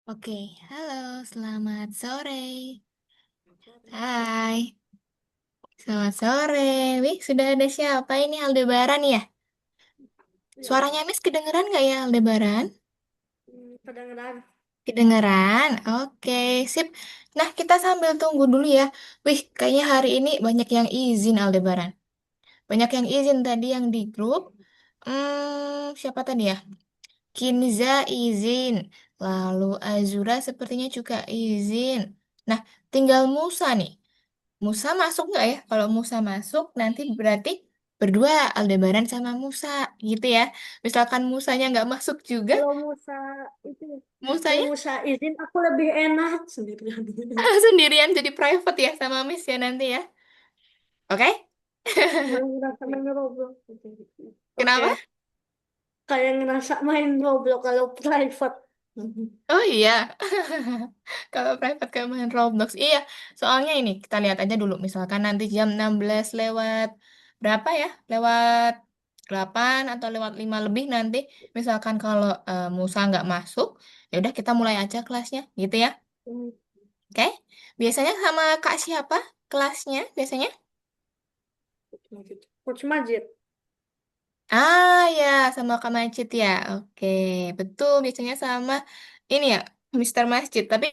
Oke, halo, selamat sore. Hai, selamat sore. Wih, sudah ada siapa ini Aldebaran ya? Ya, Suaranya Miss kedengeran nggak ya Aldebaran? kedengeran. Kedengeran? Oke, sip. Nah, kita sambil tunggu dulu ya. Wih, kayaknya hari ini banyak yang izin Aldebaran. Banyak yang izin tadi yang di grup. Siapa tadi ya? Kinza izin. Lalu Azura sepertinya juga izin. Nah, tinggal Musa nih. Musa masuk nggak ya? Kalau Musa masuk, nanti berarti berdua Aldebaran sama Musa, gitu ya. Misalkan Musanya nggak masuk juga, Kalau Musa itu, kalau Musanya Musa izin aku lebih enak sendirian. sendirian jadi private ya sama Miss ya nanti ya. Oke? Yang ngerasa main Roblox. Oke, Kenapa? kayak ngerasa main Roblox kalau private. Oh iya, kalau private kayak main Roblox. Iya, soalnya ini kita lihat aja dulu. Misalkan nanti jam 16 lewat berapa ya? Lewat 8 atau lewat 5 lebih nanti. Misalkan kalau Musa nggak masuk, ya udah kita mulai aja kelasnya, gitu ya. Oke? Biasanya sama Kak siapa kelasnya biasanya? Coach Majid. Ah ya, sama Kak Macit ya. Oke, betul. Biasanya sama ini ya, Mister Masjid. Tapi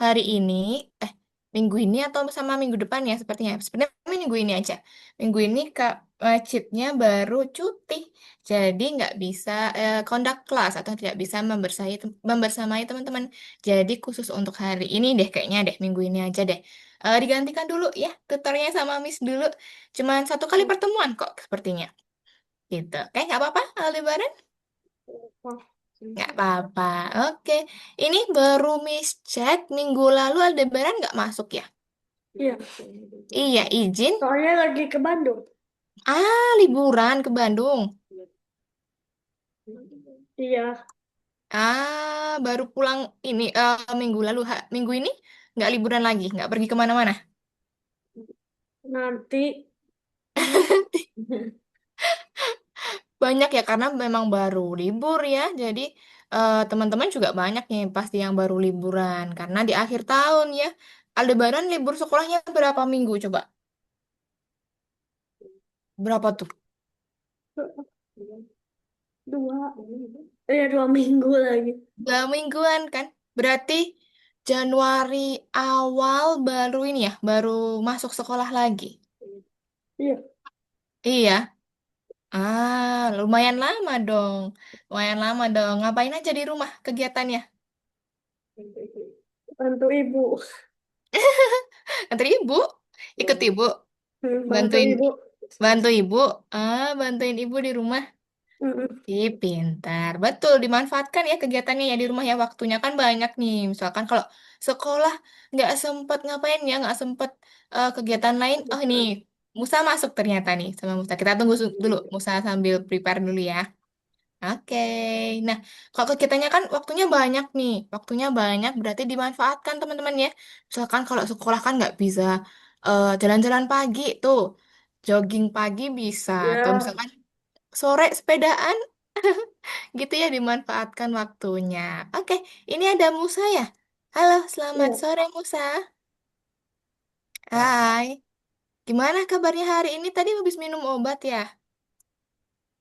hari ini, eh minggu ini atau sama minggu depan ya sepertinya. Sebenarnya minggu ini aja. Minggu ini Kak Macitnya baru cuti, jadi nggak bisa conduct class atau tidak bisa membersamai teman-teman. Jadi khusus untuk hari ini deh kayaknya deh minggu ini aja deh. Digantikan dulu ya tutornya sama Miss dulu. Cuman satu kali pertemuan kok sepertinya. Gitu. Oke, nggak apa-apa, Aldebaran? Wah, Nggak apa-apa. Oke. Ini baru Miss chat minggu lalu Aldebaran nggak masuk ya? iya. Iya, izin. Soalnya lagi ke Bandung. Liburan ke Bandung. Iya, Baru pulang ini minggu lalu. Minggu ini nggak liburan lagi, nggak pergi kemana-mana. nanti. Banyak ya, karena memang baru libur ya. Jadi teman-teman juga banyak nih pasti yang baru liburan. Karena di akhir tahun ya. Aldebaran libur sekolahnya berapa minggu coba? Berapa tuh? Dua. Iya, 2 minggu lagi. 2 mingguan kan? Berarti Januari awal baru ini ya, baru masuk sekolah lagi. Iya. Iya. Lumayan lama dong. Lumayan lama dong. Ngapain aja di rumah kegiatannya? Bantu ibu. Nanti ibu, ikut ibu, Bantu bantuin ibu. bantu ibu. Bantuin ibu di rumah. Mm-mm. Ih, pintar. Betul, dimanfaatkan ya kegiatannya ya di rumah ya. Waktunya kan banyak nih. Misalkan kalau sekolah nggak sempet ngapain ya, nggak sempet kegiatan lain. Oh ini, Musa masuk ternyata nih sama Musa. Kita tunggu dulu, Musa sambil prepare dulu ya. Oke. Nah, kalau kegiatannya kan waktunya banyak nih. Waktunya banyak berarti dimanfaatkan teman-teman ya. Misalkan kalau sekolah kan nggak bisa jalan-jalan pagi tuh. Jogging pagi bisa. Atau Ya, misalkan sore sepedaan gitu ya dimanfaatkan waktunya. Oke, ini ada Musa ya. Halo, selamat iya. sore Musa. Hai. Gimana kabarnya hari ini? Tadi habis minum obat ya?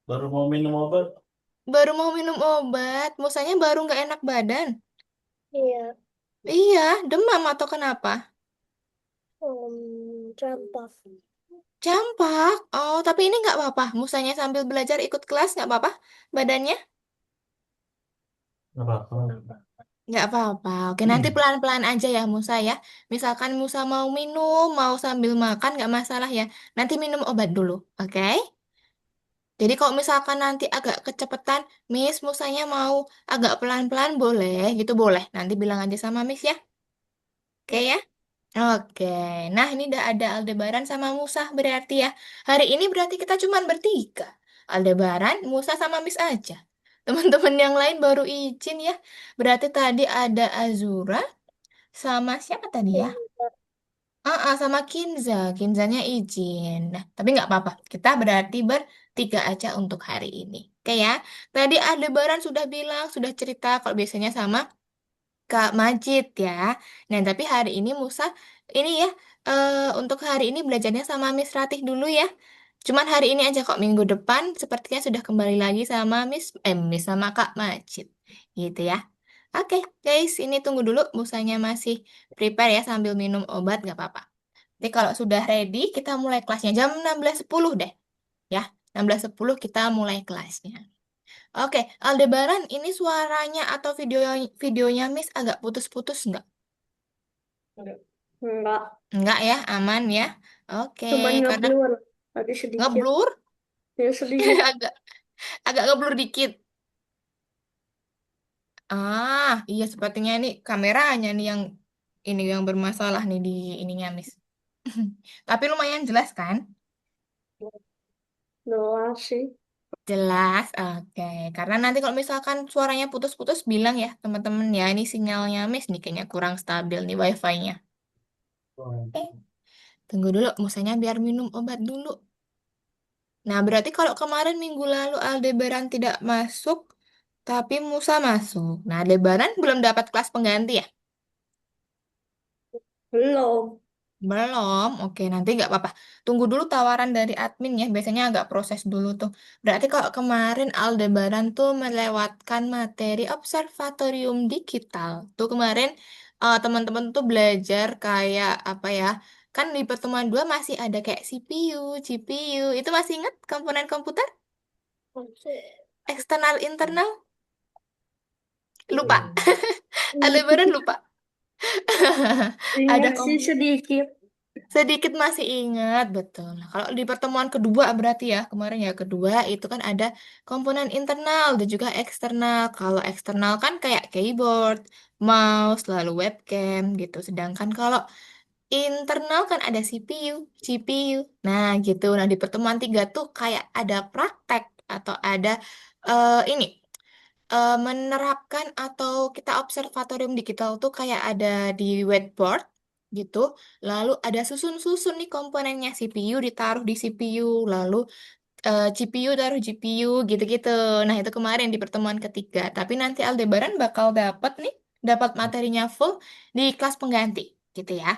Baru mau minum obat. Baru mau minum obat. Musanya baru nggak enak badan. Iya, Iya, demam atau kenapa? campak. Campak. Oh, tapi ini nggak apa-apa. Musanya sambil belajar ikut kelas nggak apa-apa badannya? Nggak apa-apa. Nggak apa-apa. Oke, nanti pelan-pelan aja ya Musa ya. Misalkan Musa mau minum, mau sambil makan nggak masalah ya. Nanti minum obat dulu, oke? Jadi kalau misalkan nanti agak kecepatan, Miss Musanya mau agak pelan-pelan boleh, gitu boleh. Nanti bilang aja sama Miss ya. Oke ya? Oke. Nah, ini udah ada Aldebaran sama Musa berarti ya. Hari ini berarti kita cuman bertiga. Aldebaran, Musa sama Miss aja. Teman-teman yang lain baru izin ya. Berarti tadi ada Azura sama siapa tadi ya? Sama Kinza. Kinzanya izin. Nah, tapi nggak apa-apa. Kita berarti bertiga aja untuk hari ini. Oke ya. Tadi Aldebaran sudah bilang, sudah cerita kalau biasanya sama Kak Majid ya. Nah, tapi hari ini Musa ini ya untuk hari ini belajarnya sama Miss Ratih dulu ya. Cuman hari ini aja kok minggu depan sepertinya sudah kembali lagi sama Miss sama Kak Majid. Gitu ya. Oke, guys, ini tunggu dulu Musanya masih prepare ya sambil minum obat gak apa-apa. Jadi kalau sudah ready, kita mulai kelasnya jam 16.10 deh. Ya, 16.10 kita mulai kelasnya. Oke, Aldebaran, ini suaranya atau videonya Miss agak putus-putus nggak? Enggak. Nggak ya, aman ya. Oke, Cuman karena ngeblur. Tadi sedikit. ngeblur, Ya sedikit. agak agak ngeblur dikit. Ah, iya sepertinya ini kameranya nih yang ini yang bermasalah nih di ininya Miss. Tapi lumayan jelas kan? Doang sih. Jelas, oke. Karena nanti kalau misalkan suaranya putus-putus, bilang ya teman-teman ya, ini sinyalnya Miss nih kayaknya kurang stabil nih wifi-nya. Oke, tunggu dulu, musanya biar minum obat dulu. Nah, berarti kalau kemarin minggu lalu Aldebaran tidak masuk, tapi Musa masuk. Nah, Aldebaran belum dapat kelas pengganti ya? Belum. Belum. Oke, nanti nggak apa-apa. Tunggu dulu tawaran dari admin ya. Biasanya agak proses dulu tuh. Berarti kalau kemarin Aldebaran tuh melewatkan materi observatorium digital. Tuh kemarin teman-teman tuh belajar kayak apa ya? Kan di pertemuan dua masih ada kayak CPU, GPU. Itu masih ingat komponen komputer? Eksternal, internal? Lupa. Aldebaran lupa. Ada Ingat sih sedikit. sedikit masih ingat, betul. Nah, kalau di pertemuan kedua berarti ya, kemarin ya kedua itu kan ada komponen internal dan juga eksternal. Kalau eksternal kan kayak keyboard, mouse, lalu webcam gitu. Sedangkan kalau internal kan ada CPU, GPU. Nah, gitu. Nah, di pertemuan tiga tuh kayak ada praktek atau ada ini menerapkan atau kita observatorium digital tuh kayak ada di whiteboard gitu. Lalu ada susun-susun nih komponennya CPU ditaruh di CPU, lalu GPU taruh GPU gitu-gitu. Nah, itu kemarin di pertemuan ketiga. Tapi nanti Aldebaran bakal dapat nih, dapat materinya full di kelas pengganti gitu ya.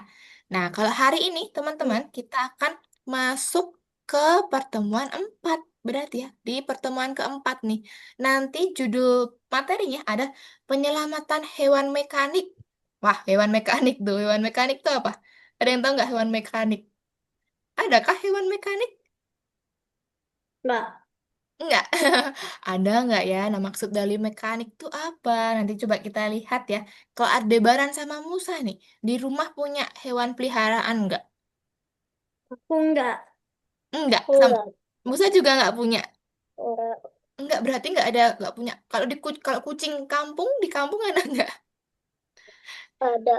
Nah, kalau hari ini teman-teman kita akan masuk ke pertemuan 4 berarti ya. Di pertemuan keempat nih. Nanti judul materinya ada penyelamatan hewan mekanik. Wah, hewan mekanik tuh. Hewan mekanik tuh apa? Ada yang tahu nggak hewan mekanik? Adakah hewan mekanik? Enggak. Enggak. Ada nggak ya? Nah, maksud dari mekanik tuh apa? Nanti coba kita lihat ya. Kalau Aldebaran sama Musa nih, di rumah punya hewan peliharaan nggak? Aku enggak. Enggak. Aku Sama enggak. Musa juga nggak punya. Enggak. Enggak, berarti nggak punya. Kalau kalau kucing kampung, di kampung ada nggak? Ada.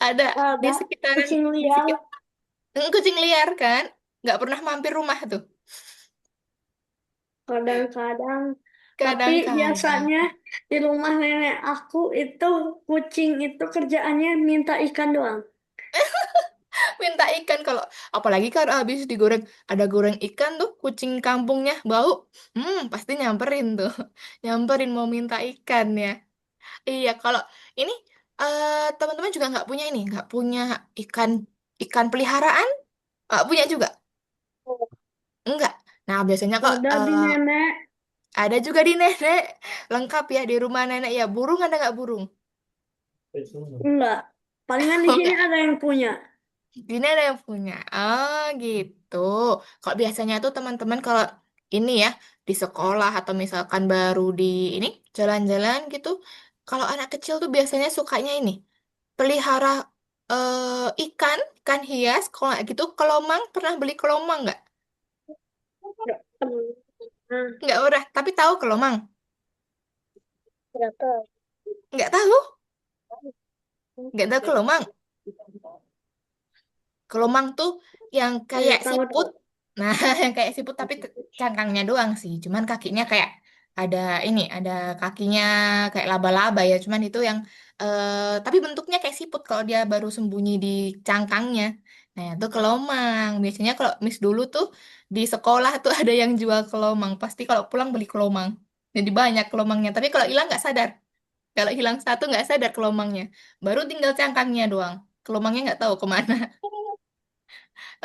Ada di Ada. sekitaran, Kucing di liar. sekitar kucing liar kan? Nggak pernah mampir rumah tuh. Kadang-kadang. Tapi Kadang-kadang. biasanya di rumah nenek aku itu kucing itu kerjaannya minta ikan doang. Minta ikan kalau apalagi kalau habis digoreng ada goreng ikan tuh kucing kampungnya bau pasti nyamperin tuh nyamperin mau minta ikan ya iya kalau ini teman-teman juga nggak punya ikan ikan peliharaan punya juga enggak nah biasanya kok Ada di nenek. ada juga di nenek lengkap ya di rumah nenek ya burung ada nggak burung Enggak. Palingan di oh sini enggak ada yang punya. Gini ada yang punya. Oh gitu. Kalau biasanya tuh teman-teman kalau ini ya di sekolah atau misalkan baru di ini jalan-jalan gitu, kalau anak kecil tuh biasanya sukanya ini pelihara ikan, ikan hias. Kalau nggak gitu kelomang pernah beli kelomang nggak? Enggak pernah. Nggak pernah. Tapi tahu kelomang? Enggak tahu. Nggak tahu? Nggak tahu kelomang? Kelomang tuh yang Ya, kayak tahu siput. tahu. Nah, yang kayak siput tapi cangkangnya doang sih. Cuman kakinya kayak ada ini, ada kakinya kayak laba-laba ya. Cuman itu yang tapi bentuknya kayak siput kalau dia baru sembunyi di cangkangnya. Nah, itu kelomang. Biasanya kalau Miss dulu tuh di sekolah tuh ada yang jual kelomang. Pasti kalau pulang beli kelomang. Jadi banyak kelomangnya. Tapi kalau hilang nggak sadar. Kalau hilang satu nggak sadar kelomangnya. Baru tinggal cangkangnya doang. Kelomangnya nggak tahu kemana.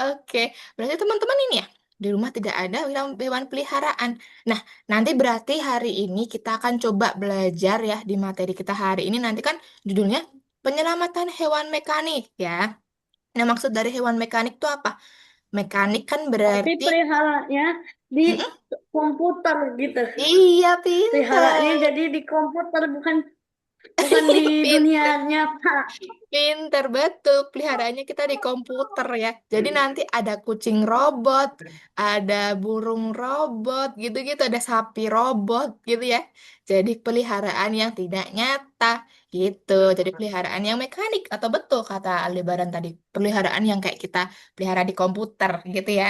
Oke, berarti teman-teman ini ya, di rumah tidak ada hewan peliharaan. Nah, nanti berarti hari ini kita akan coba belajar ya di materi kita hari ini. Nanti kan judulnya penyelamatan hewan mekanik ya. Nah, maksud dari hewan mekanik itu apa? Mekanik kan Tapi berarti, peliharaannya di mm-mm. komputer gitu. Iya, Peliharaannya pinter. jadi di komputer, bukan bukan di dunia Pinter. nyata. Pinter betul, peliharaannya kita di komputer ya. Jadi nanti ada kucing robot, ada burung robot, gitu-gitu, ada sapi robot gitu ya. Jadi peliharaan yang tidak nyata gitu. Jadi peliharaan yang mekanik atau betul kata Aldebaran tadi, peliharaan yang kayak kita pelihara di komputer gitu ya.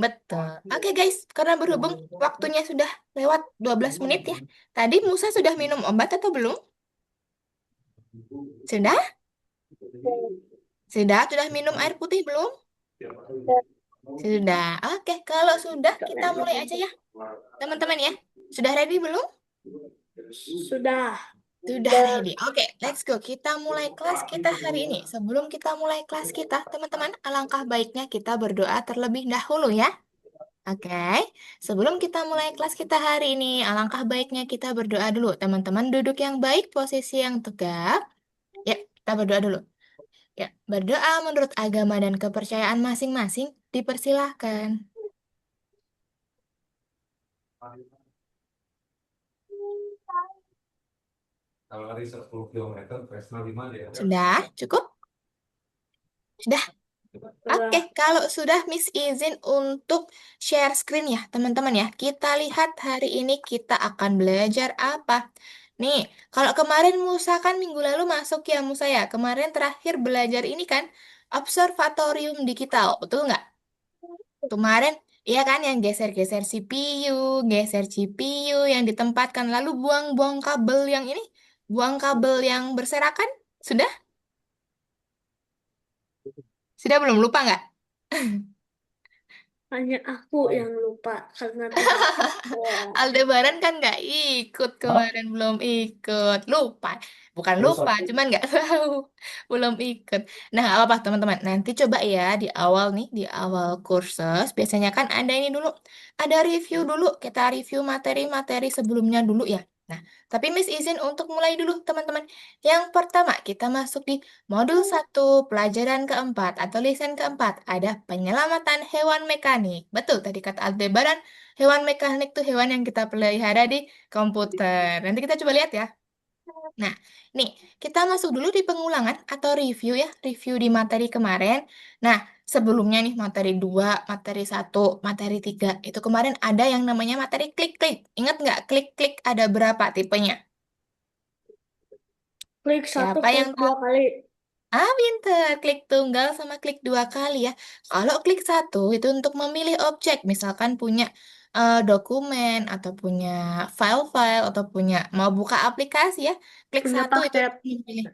Betul. Oke guys, karena berhubung waktunya sudah lewat 12 menit ya. Tadi Musa sudah minum obat atau belum? Sudah? Sudah minum air putih belum? Sudah. Oke, kalau sudah kita mulai aja ya, teman-teman ya. Sudah ready belum? Sudah. Sudah ready. Oke, let's go. Kita mulai kelas kita hari ini. Sebelum kita mulai kelas kita, teman-teman, alangkah baiknya kita berdoa terlebih dahulu ya. Oke, sebelum kita mulai kelas kita hari ini, alangkah baiknya kita berdoa dulu. Teman-teman, duduk yang baik, posisi yang tegak. Ya, kita berdoa dulu. Ya, berdoa menurut agama dan kepercayaan masing-masing dipersilahkan. Kalau lari 10 km, Vespa 5 dia. Sudah? Cukup? Sudah? Oke, Sudah. kalau sudah Miss izin untuk share screen ya, teman-teman ya. Kita lihat hari ini kita akan belajar apa. Nih, kalau kemarin Musa kan minggu lalu masuk ya Musa ya. Kemarin terakhir belajar ini kan observatorium digital, betul nggak? Kemarin, iya kan yang geser-geser CPU, geser CPU yang ditempatkan, lalu buang-buang kabel yang ini, buang kabel yang berserakan. Sudah? Sudah belum lupa nggak? Hanya aku yang lupa karena tidak Aldebaran kan nggak ikut kemarin, belum ikut, lupa, bukan lupa, cuman nggak tahu, belum ikut. Nah, nggak apa-apa teman-teman, nanti coba ya di awal nih, di awal kursus, biasanya kan ada ini dulu, ada review dulu, kita review materi-materi sebelumnya dulu ya. Nah, tapi Miss izin untuk mulai dulu teman-teman. Yang pertama, kita masuk di modul satu pelajaran keempat atau lisan keempat, ada penyelamatan hewan mekanik. Betul, tadi kata Aldebaran, hewan mekanik tuh hewan yang kita pelihara di komputer. Nanti kita coba lihat ya. Nah, nih, kita masuk dulu di pengulangan atau review ya, review di materi kemarin. Nah, sebelumnya nih materi 2, materi satu, materi 3 itu kemarin ada yang namanya materi klik-klik. Ingat nggak klik-klik ada berapa tipenya? klik satu, Siapa yang klik tahu? dua kali. Ah, pinter. Klik tunggal sama klik dua kali ya. Kalau klik satu itu untuk memilih objek, misalkan punya dokumen atau punya file-file atau punya mau buka aplikasi ya. Klik Punya satu itu paket. untuk memilih.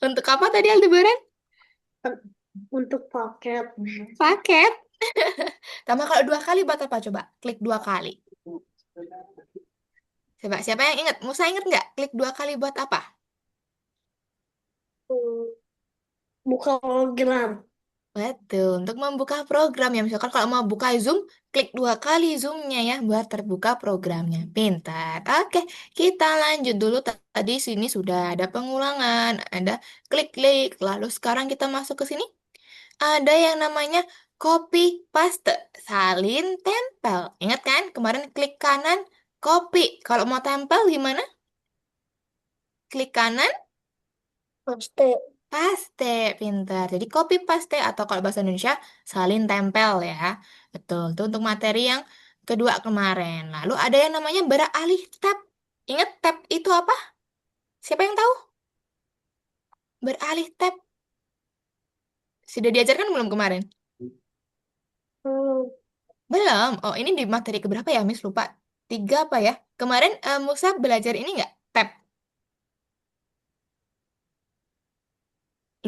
Untuk apa tadi Aldebaran? Untuk paket. Paket. Sama kalau dua kali buat apa coba? Klik dua kali. Coba siapa yang ingat? Musa ingat nggak? Klik dua kali buat apa? Buka program. Betul, untuk membuka program ya. Misalkan kalau mau buka Zoom, klik dua kali Zoom-nya ya, buat terbuka programnya. Pintar. Oke, kita lanjut dulu. Tadi sini sudah ada pengulangan, ada klik-klik. Lalu sekarang kita masuk ke sini. Ada yang namanya copy paste, salin tempel. Ingat kan? Kemarin klik kanan, copy. Kalau mau tempel gimana? Klik kanan, Paste. paste, pintar. Jadi copy paste atau kalau bahasa Indonesia salin tempel ya. Betul, itu untuk materi yang kedua kemarin. Lalu ada yang namanya beralih tab. Ingat tab itu apa? Siapa yang tahu? Beralih tab. Sudah diajarkan belum kemarin? Hmm, Belum. Oh, ini di materi keberapa ya, Miss? Lupa. Tiga apa ya? Kemarin Musa belajar ini nggak? Tab.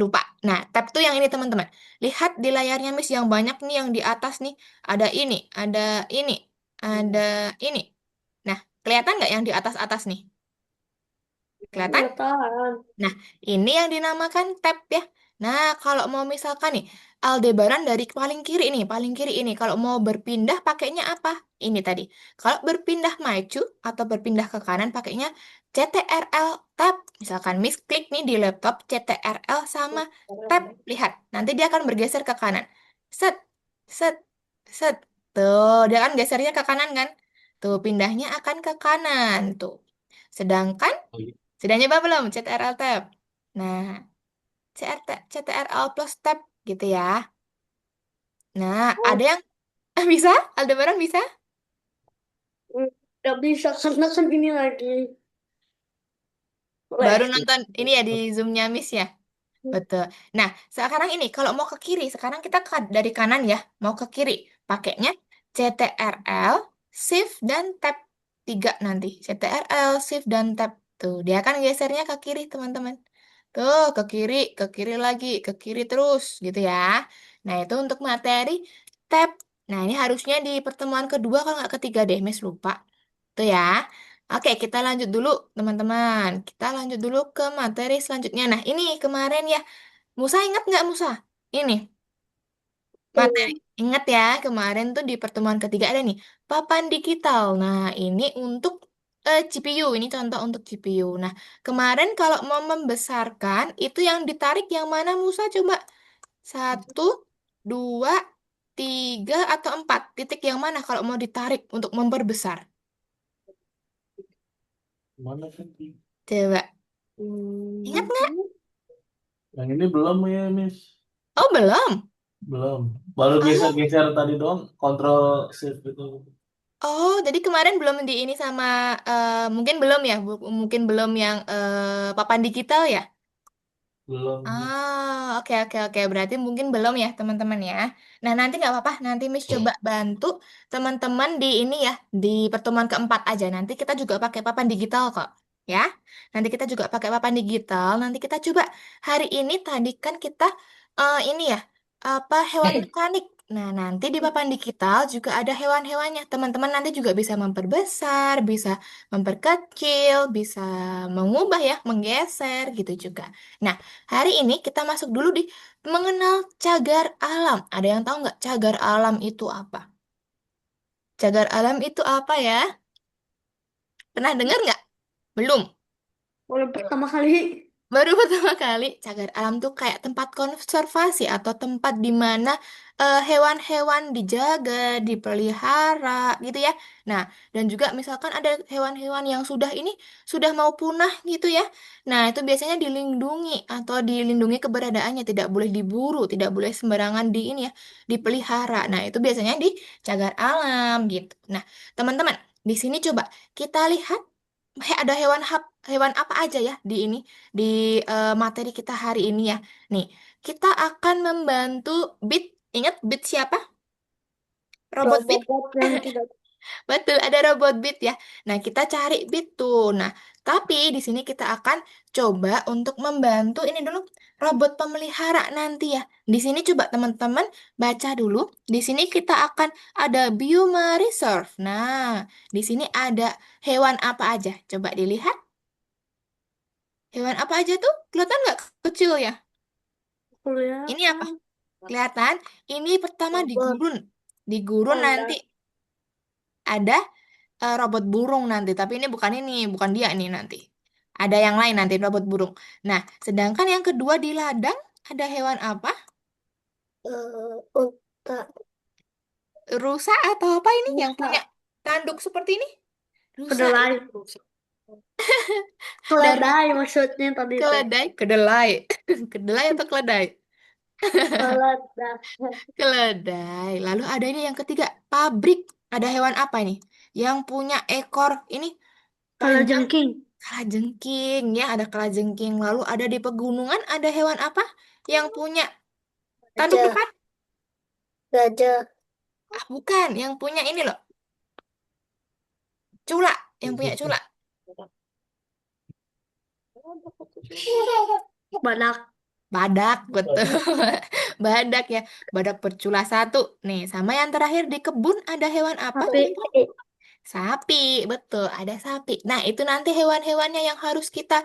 Lupa. Nah, tab tuh yang ini teman-teman. Lihat di layarnya Miss yang banyak nih yang di atas nih. Ada ini, ada ini. Nah, kelihatan nggak yang di atas-atas nih? Kelihatan? Kelihatan. Nah, ini yang dinamakan tab ya. Nah, kalau mau misalkan nih, Aldebaran dari paling kiri nih, paling kiri ini. Kalau mau berpindah pakainya apa? Ini tadi. Kalau berpindah maju atau berpindah ke kanan pakainya CTRL tab. Misalkan Miss klik nih di laptop CTRL sama tab. Lihat, nanti dia akan bergeser ke kanan. Set, set, set. Tuh, dia akan gesernya ke kanan kan? Tuh, pindahnya akan ke kanan tuh. Sedangkan sudah nyoba belum CTRL tab? Nah, CTRL plus tab gitu ya. Nah, ada Oh, yang bisa? Aldebaran bisa? nggak bisa karena kan ini lagi Baru live. nonton ini ya di Zoom-nya Miss ya? Betul. Nah, sekarang ini kalau mau ke kiri, sekarang kita dari kanan ya, mau ke kiri. Pakainya CTRL, Shift, dan Tab 3 nanti. CTRL, Shift, dan Tab. Tuh, dia akan gesernya ke kiri, teman-teman. Tuh, ke kiri lagi, ke kiri terus, gitu ya. Nah, itu untuk materi tab. Nah, ini harusnya di pertemuan kedua, kalau nggak ketiga deh, Miss lupa. Tuh ya. Oke, kita lanjut dulu, teman-teman. Kita lanjut dulu ke materi selanjutnya. Nah, ini kemarin ya, Musa ingat nggak Musa? Ini, materi. Ingat ya, kemarin tuh di pertemuan ketiga ada nih, papan digital. Nah, ini untuk GPU. Ini contoh untuk GPU. Nah, kemarin kalau mau membesarkan, itu yang ditarik yang mana Musa? Coba. Satu, dua, tiga, atau empat. Titik yang mana kalau mau ditarik untuk memperbesar? Mana sih? Coba. Ingat Hmm, nggak? Yang ini belum ya, Miss? Oh, belum. Belum. Baru Oh, geser-geser tadi doang, kontrol shift gitu. oh, jadi kemarin belum di ini sama, mungkin belum ya, mungkin belum yang papan digital ya? Belum. Ah, oke oke oke. Berarti mungkin belum ya teman-teman ya. Nah nanti nggak apa-apa. Nanti Miss coba bantu teman-teman di ini ya, di pertemuan keempat aja. Nanti kita juga pakai papan digital kok. Ya, nanti kita juga pakai papan digital. Nanti kita coba hari ini tadi kan kita ini ya, apa hewan mekanik. Nah nanti di papan digital juga ada hewan-hewannya. Teman-teman nanti juga bisa memperbesar, bisa memperkecil, bisa mengubah ya, menggeser gitu juga. Nah, hari ini kita masuk dulu di mengenal cagar alam. Ada yang tahu nggak cagar alam itu apa? Cagar alam itu apa ya? Pernah dengar nggak? Belum. baru pertama kali. Baru pertama kali, cagar alam tuh kayak tempat konservasi atau tempat di mana hewan-hewan dijaga, dipelihara gitu ya. Nah, dan juga misalkan ada hewan-hewan yang sudah ini sudah mau punah gitu ya. Nah, itu biasanya dilindungi atau dilindungi keberadaannya, tidak boleh diburu, tidak boleh sembarangan di ini ya, dipelihara. Nah, itu biasanya di cagar alam gitu. Nah, teman-teman, di sini coba kita lihat ada hewan apa aja ya di ini di materi kita hari ini ya. Nih, kita akan membantu Bit. Ingat Bit siapa? Robot Bit. Robot yang tidak Betul, ada robot Bit ya. Nah, kita cari Bit tuh. Nah, tapi di sini kita akan coba untuk membantu ini dulu robot pemelihara nanti ya. Di sini coba teman-teman baca dulu. Di sini kita akan ada Bioma Reserve. Nah, di sini ada hewan apa aja? Coba dilihat. Hewan apa aja tuh? Kelihatan nggak kecil ya? Ini apa? kelihatan. Kelihatan? Ini pertama di Robot. gurun. Di gurun Oh, nanti enggak. ada robot burung nanti. Tapi ini bukan dia nih nanti. Ada yang lain nanti robot burung. Nah, sedangkan yang kedua di ladang ada hewan apa? Unta. Rusa atau apa ini yang Rusa. punya tanduk seperti ini? Rusa ya. Kedelai. Dan Keledai maksudnya tadi teh. keledai, kedelai. Kedelai atau keledai? Keledai. Keledai. Lalu ada ini yang ketiga, pabrik. Ada hewan apa ini? Yang punya ekor ini panjang, Kalajengking. kalajengking ya, ada kalajengking. Lalu ada di pegunungan ada hewan apa? Yang punya tanduk Gajah. depan? Gajah. Ah, bukan, yang punya ini loh, cula, yang punya cula. Badak. Badak, betul. Badak ya, badak bercula satu. Nih, sama yang terakhir di kebun ada hewan apa? Sapi. Sapi, betul, ada sapi. Nah, itu nanti hewan-hewannya yang harus kita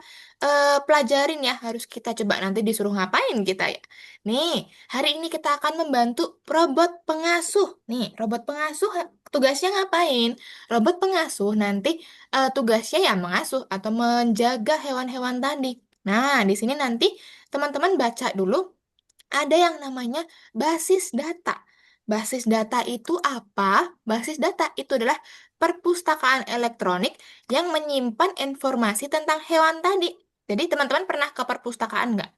pelajarin ya, harus kita coba nanti disuruh ngapain kita ya. Nih, hari ini kita akan membantu robot pengasuh. Nih, robot pengasuh tugasnya ngapain? Robot pengasuh nanti tugasnya ya mengasuh atau menjaga hewan-hewan tadi. Nah, di sini nanti teman-teman baca dulu ada yang namanya basis data. Basis data itu apa? Basis data itu adalah perpustakaan elektronik yang menyimpan informasi tentang hewan tadi. Jadi teman-teman pernah ke perpustakaan nggak?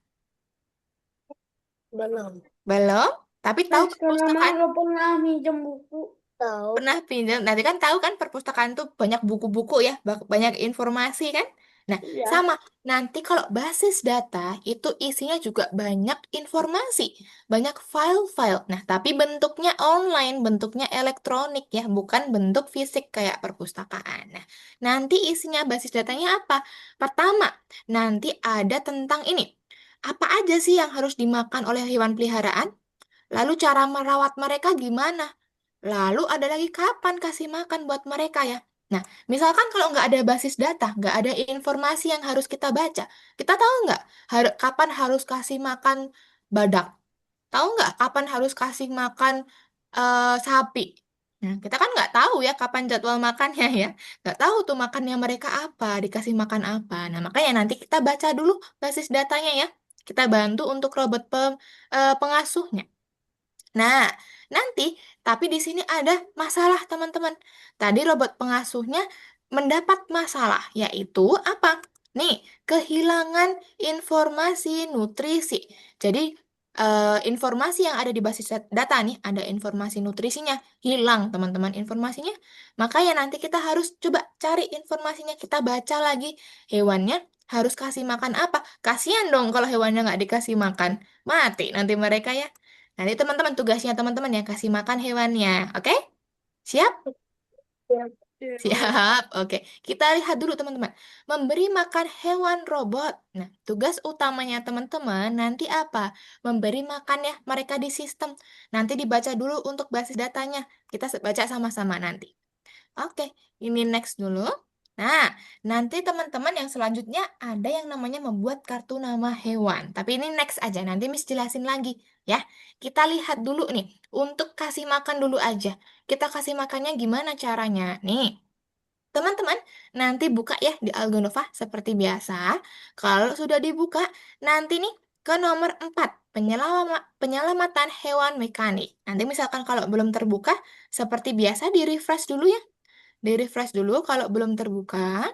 Belum. Belum? Tapi tahu Saya sekarang perpustakaan? nggak pernah minjem buku. Tahu. Pernah pinjam, nanti kan tahu kan perpustakaan tuh banyak buku-buku ya, banyak informasi kan? Nah, Iya. sama. Nanti kalau basis data itu isinya juga banyak informasi, banyak file-file. Nah, tapi bentuknya online, bentuknya elektronik ya, bukan bentuk fisik kayak perpustakaan. Nah, nanti isinya basis datanya apa? Pertama, nanti ada tentang ini. Apa aja sih yang harus dimakan oleh hewan peliharaan? Lalu cara merawat mereka gimana? Lalu ada lagi kapan kasih makan buat mereka ya. Nah, misalkan kalau nggak ada basis data, nggak ada informasi yang harus kita baca, kita tahu nggak kapan harus kasih makan badak? Tahu nggak kapan harus kasih makan sapi? Nah, kita kan nggak tahu ya kapan jadwal makannya ya. Nggak tahu tuh makannya mereka apa, dikasih makan apa. Nah, makanya nanti kita baca dulu basis datanya ya. Kita bantu untuk robot pengasuhnya. Nah, nanti, tapi di sini ada masalah, teman-teman. Tadi robot pengasuhnya mendapat masalah, yaitu apa? Nih, kehilangan informasi nutrisi. Jadi, informasi yang ada di basis data nih, ada informasi nutrisinya, hilang, teman-teman, informasinya. Makanya nanti kita harus coba cari informasinya, kita baca lagi hewannya harus kasih makan apa. Kasihan dong kalau hewannya nggak dikasih makan. Mati nanti mereka ya. Nanti teman-teman tugasnya teman-teman ya kasih makan hewannya. Oke? Siap? Siap. Siap. Oke. Kita lihat dulu teman-teman. Memberi makan hewan robot. Nah, tugas utamanya teman-teman nanti apa? Memberi makan ya mereka di sistem. Nanti dibaca dulu untuk basis datanya. Kita baca sama-sama nanti. Oke, ini next dulu. Nah, nanti teman-teman yang selanjutnya ada yang namanya membuat kartu nama hewan. Tapi ini next aja, nanti Miss jelasin lagi ya. Kita lihat dulu nih, untuk kasih makan dulu aja. Kita kasih makannya gimana caranya? Nih, teman-teman nanti buka ya di Algonova seperti biasa. Kalau sudah dibuka, nanti nih ke nomor 4, penyelamatan hewan mekanik. Nanti misalkan kalau belum terbuka, seperti biasa di-refresh dulu ya. Di-refresh dulu kalau belum terbuka.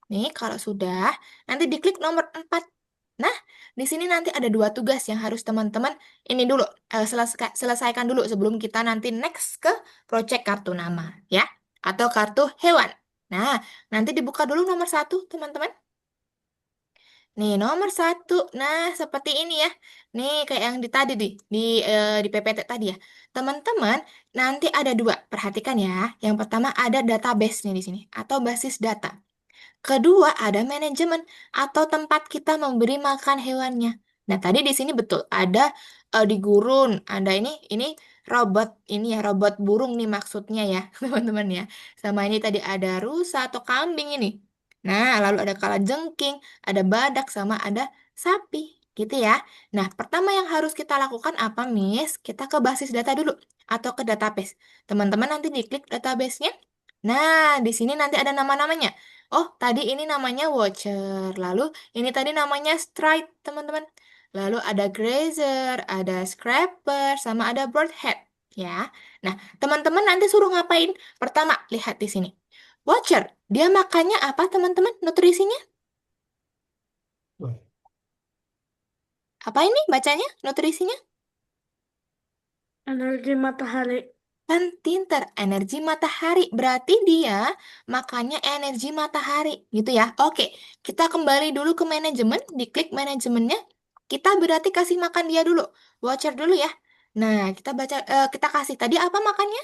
Nih, kalau sudah, nanti diklik nomor 4. Nah, di sini nanti ada dua tugas yang harus teman-teman ini dulu, selesaikan dulu sebelum kita nanti next ke project kartu nama, ya. Atau kartu hewan. Nah, nanti dibuka dulu nomor 1, teman-teman. Nih, nomor 1. Nah, seperti ini ya. Nih, kayak yang di tadi di PPT tadi ya. Teman-teman, nanti ada dua. Perhatikan ya. Yang pertama ada database-nya di sini atau basis data. Kedua, ada manajemen atau tempat kita memberi makan hewannya. Nah, tadi di sini betul ada di gurun, ada ini robot ini ya, robot burung nih maksudnya ya, teman-teman ya. Sama ini tadi ada rusa atau kambing ini. Nah, lalu ada kalajengking, ada badak sama ada sapi, gitu ya. Nah, pertama yang harus kita lakukan apa, Miss? Kita ke basis data dulu atau ke database. Teman-teman nanti diklik database-nya. Nah, di sini nanti ada nama-namanya. Oh, tadi ini namanya watcher. Lalu ini tadi namanya stride, teman-teman. Lalu ada grazer, ada scraper, sama ada birdhead. Ya. Nah, teman-teman nanti suruh ngapain? Pertama, lihat di sini. Watcher, dia makannya apa, teman-teman? Nutrisinya? Apa ini bacanya? Nutrisinya? Energi matahari. Kan pinter, energi matahari. Berarti dia makannya energi matahari, gitu ya. Oke, kita kembali dulu ke manajemen, diklik manajemennya. Kita berarti kasih makan dia dulu. Watcher dulu ya. Nah, kita kasih tadi apa makannya?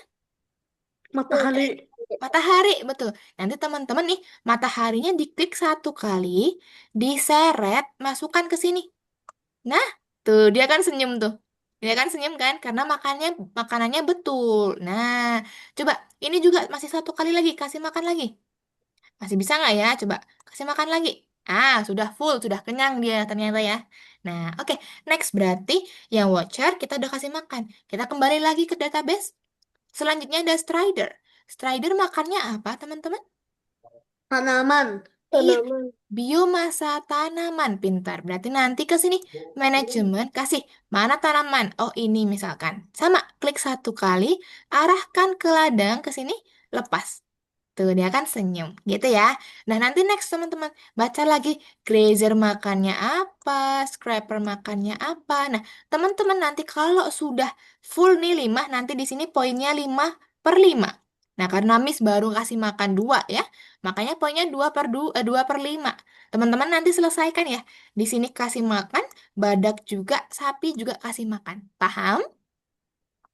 Matahari. Matahari, betul. Nanti teman-teman nih, mataharinya diklik 1 kali, diseret, masukkan ke sini. Nah, tuh dia kan senyum tuh. Dia kan senyum kan? Karena makanannya betul. Nah, coba ini juga masih satu kali lagi, kasih makan lagi. Masih bisa nggak ya? Coba kasih makan lagi. Ah, sudah full, sudah kenyang dia ternyata ya. Nah, oke. Next berarti yang watcher kita udah kasih makan. Kita kembali lagi ke database. Selanjutnya ada Strider. Strider makannya apa, teman-teman? Tanaman. Iya, Tanaman. biomasa tanaman. Pintar. Berarti nanti ke sini manajemen kasih mana tanaman. Oh, ini misalkan. Sama, klik satu kali, arahkan ke ladang ke sini, lepas. Tuh, dia kan senyum. Gitu ya. Nah, nanti next teman-teman. Baca lagi. Grazer makannya apa. Scraper makannya apa. Nah, teman-teman nanti kalau sudah full nih 5, nanti di sini poinnya 5/5. Nah, karena Miss baru kasih makan 2 ya. Makanya poinnya 2/5. Teman-teman nanti selesaikan ya. Di sini kasih makan. Badak juga. Sapi juga kasih makan. Paham?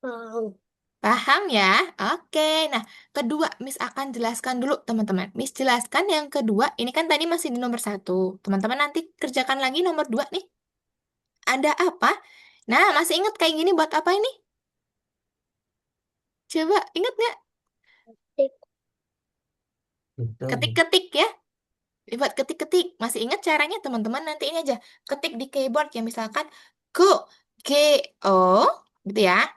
Tahu. Paham ya? Oke. Nah, kedua, Miss akan jelaskan dulu, teman-teman. Miss jelaskan yang kedua. Ini kan tadi masih di nomor 1. Teman-teman nanti kerjakan lagi nomor 2 nih. Ada apa? Nah, masih ingat kayak gini buat apa ini? Coba, ingat nggak? Itu. Ketik-ketik ya. Buat ketik-ketik. Masih ingat caranya, teman-teman? Nanti ini aja. Ketik di keyboard ya. Misalkan, go, G-O, gitu ya.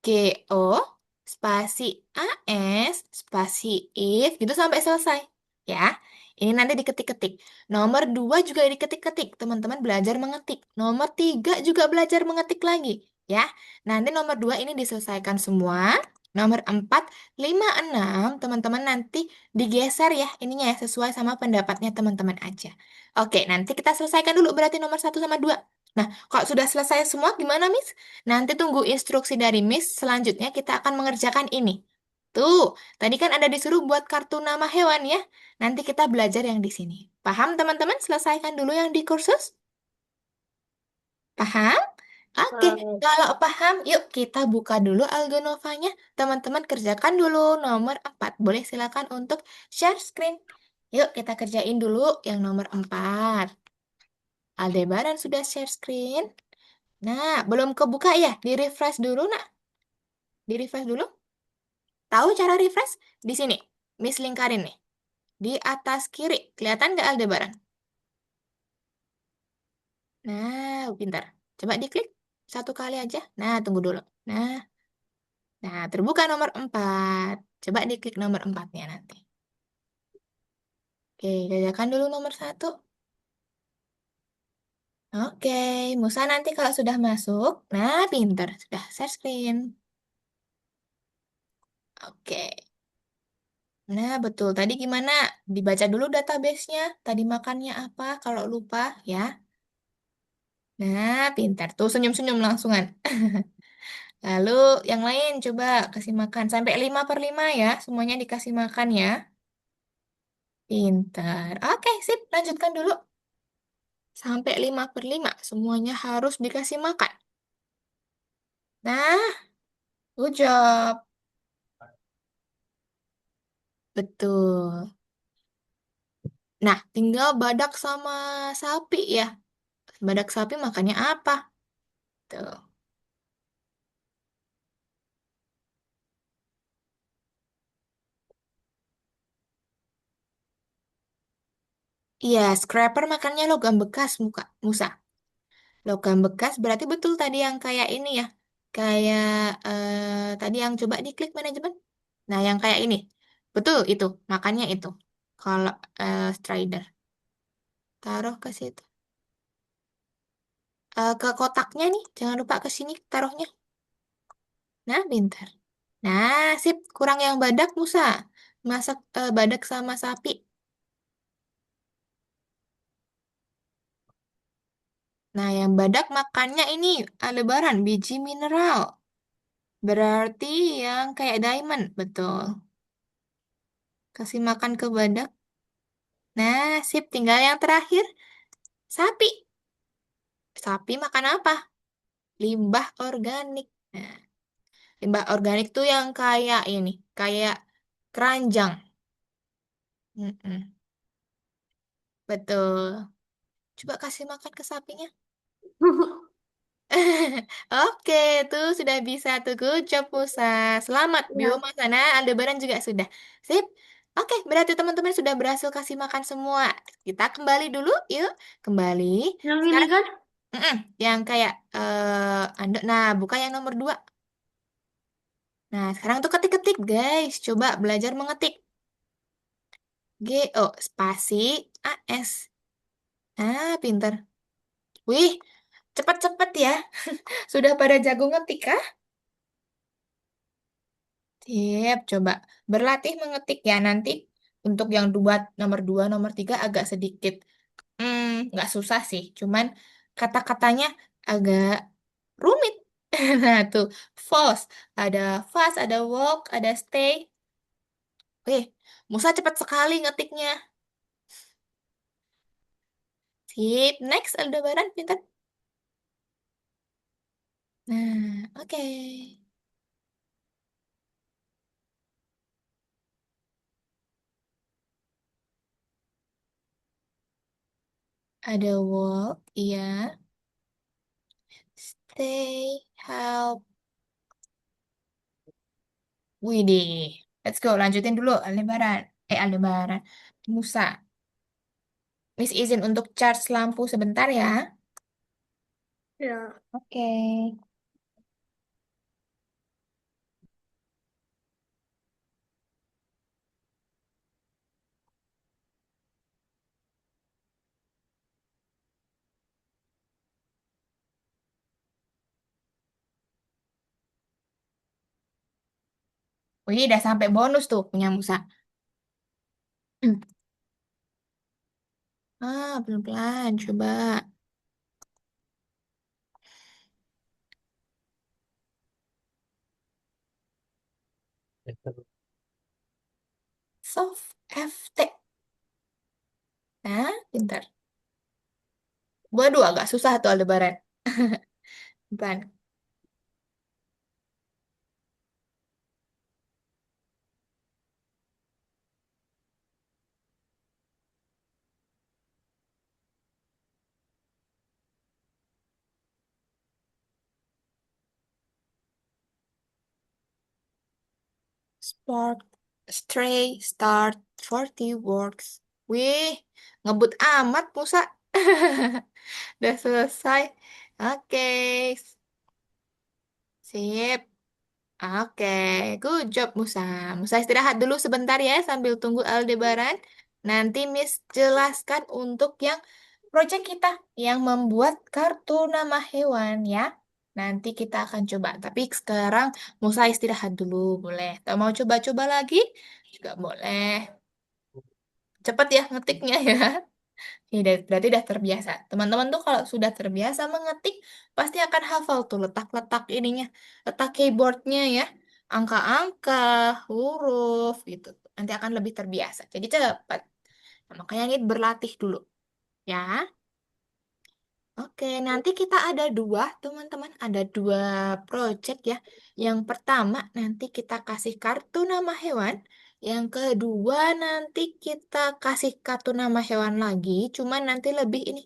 G-O, spasi A-S, spasi if, gitu sampai selesai. Ya, ini nanti diketik-ketik. Nomor 2 juga diketik-ketik. Teman-teman belajar mengetik. Nomor 3 juga belajar mengetik lagi. Ya, nanti nomor 2 ini diselesaikan semua. Nomor 4, 5, 6, teman-teman nanti digeser ya ininya ya, sesuai sama pendapatnya teman-teman aja. Oke, nanti kita selesaikan dulu berarti nomor 1 sama 2. Nah, kalau sudah selesai semua gimana, Miss? Nanti tunggu instruksi dari Miss. Selanjutnya kita akan mengerjakan ini. Tuh, tadi kan ada disuruh buat kartu nama hewan ya. Nanti kita belajar yang di sini. Paham teman-teman? Selesaikan dulu yang di kursus. Paham? Oke, Tahu. kalau paham, yuk kita buka dulu Algonovanya. Teman-teman kerjakan dulu nomor 4. Boleh silakan untuk share screen. Yuk kita kerjain dulu yang nomor 4. Aldebaran sudah share screen. Nah, belum kebuka ya? Di-refresh dulu, nak. Di-refresh dulu. Tahu cara refresh? Di sini. Miss lingkarin nih. Di atas kiri. Kelihatan nggak Aldebaran? Nah, pintar. Coba diklik. Satu kali aja. Nah, tunggu dulu. Nah, terbuka nomor 4. Coba diklik nomor 4-nya nanti. Oke, kerjakan dulu nomor 1. Oke, Musa nanti kalau sudah masuk. Nah, pintar. Sudah share screen. Oke. Nah, betul. Tadi gimana? Dibaca dulu database-nya. Tadi makannya apa kalau lupa ya. Nah, pintar. Tuh senyum-senyum langsungan. Lalu yang lain coba kasih makan. Sampai 5/5 ya. Semuanya dikasih makan ya. Pintar. Oke, sip. Lanjutkan dulu. Sampai 5/5. Semuanya harus dikasih makan. Nah, good job. Betul. Nah, tinggal badak sama sapi ya. Badak sapi makannya apa? Tuh. Iya, scraper makannya logam bekas Musa. Logam bekas berarti betul tadi yang kayak ini ya. Kayak tadi yang coba diklik manajemen. Nah, yang kayak ini. Betul itu, makannya itu. Kalau Strider. Taruh ke situ. Ke kotaknya nih, jangan lupa ke sini taruhnya. Nah, pintar. Nah, sip. Kurang yang badak, Musa. Masak badak sama sapi. Nah, yang badak makannya ini Aldebaran, biji mineral. Berarti yang kayak diamond, betul. Kasih makan ke badak. Nah, sip. Tinggal yang terakhir, sapi. Sapi makan apa? Limbah organik. Nah, limbah organik tuh yang kayak ini, kayak keranjang. Mm-mm, betul. Coba kasih makan ke sapinya. Oke, tuh sudah bisa tuh. Good job, Musa. Selamat, Ya, Bioma sana. Aldebaran juga sudah. Sip. Oke, berarti teman-teman sudah berhasil kasih makan semua. Kita kembali dulu, yuk. Kembali. yang ini Sekarang, kan? yang kayak, nah, buka yang nomor 2. Nah, sekarang tuh ketik-ketik, guys. Coba belajar mengetik. GO spasi AS. Ah, pinter. Wih, cepet-cepet ya. Sudah pada jago ngetik, kah? Sip, coba berlatih mengetik ya nanti untuk yang nomor 2, nomor 3 agak sedikit nggak susah sih, cuman kata-katanya agak rumit. Nah tuh, false, ada fast, ada walk, ada stay. Wih, Musa cepat sekali ngetiknya. Sip, next Aldebaran pintar. Nah, oke. Ada walk, iya. Stay, help. Widih. Let's go, lanjutin dulu Aldebaran. Aldebaran. Musa. Miss izin untuk charge lampu sebentar ya. Ya, Oke. Wih, udah sampai bonus tuh punya Musa. Pelan-pelan. Coba. Soft FT. Nah, pintar. Waduh, agak susah tuh Aldebaran. Pelan. Sport, stray, start, 40 works. Wih, ngebut amat Musa. Udah selesai. Oke, sip. Oke, good job Musa. Musa istirahat dulu sebentar ya sambil tunggu Aldebaran. Nanti Miss jelaskan untuk yang proyek kita yang membuat kartu nama hewan ya. Nanti kita akan coba. Tapi sekarang Musa istirahat dulu, boleh. Atau mau coba-coba lagi? Juga boleh. Cepet ya ngetiknya ya. Ini berarti udah terbiasa. Teman-teman tuh kalau sudah terbiasa mengetik, pasti akan hafal tuh letak-letak ininya, letak keyboardnya ya, angka-angka, huruf gitu. Nanti akan lebih terbiasa. Jadi cepat. Nah, makanya ini berlatih dulu ya. Oke, nanti kita ada dua, teman-teman. Ada dua project ya. Yang pertama, nanti kita kasih kartu nama hewan. Yang kedua, nanti kita kasih kartu nama hewan lagi. Cuman nanti lebih ini,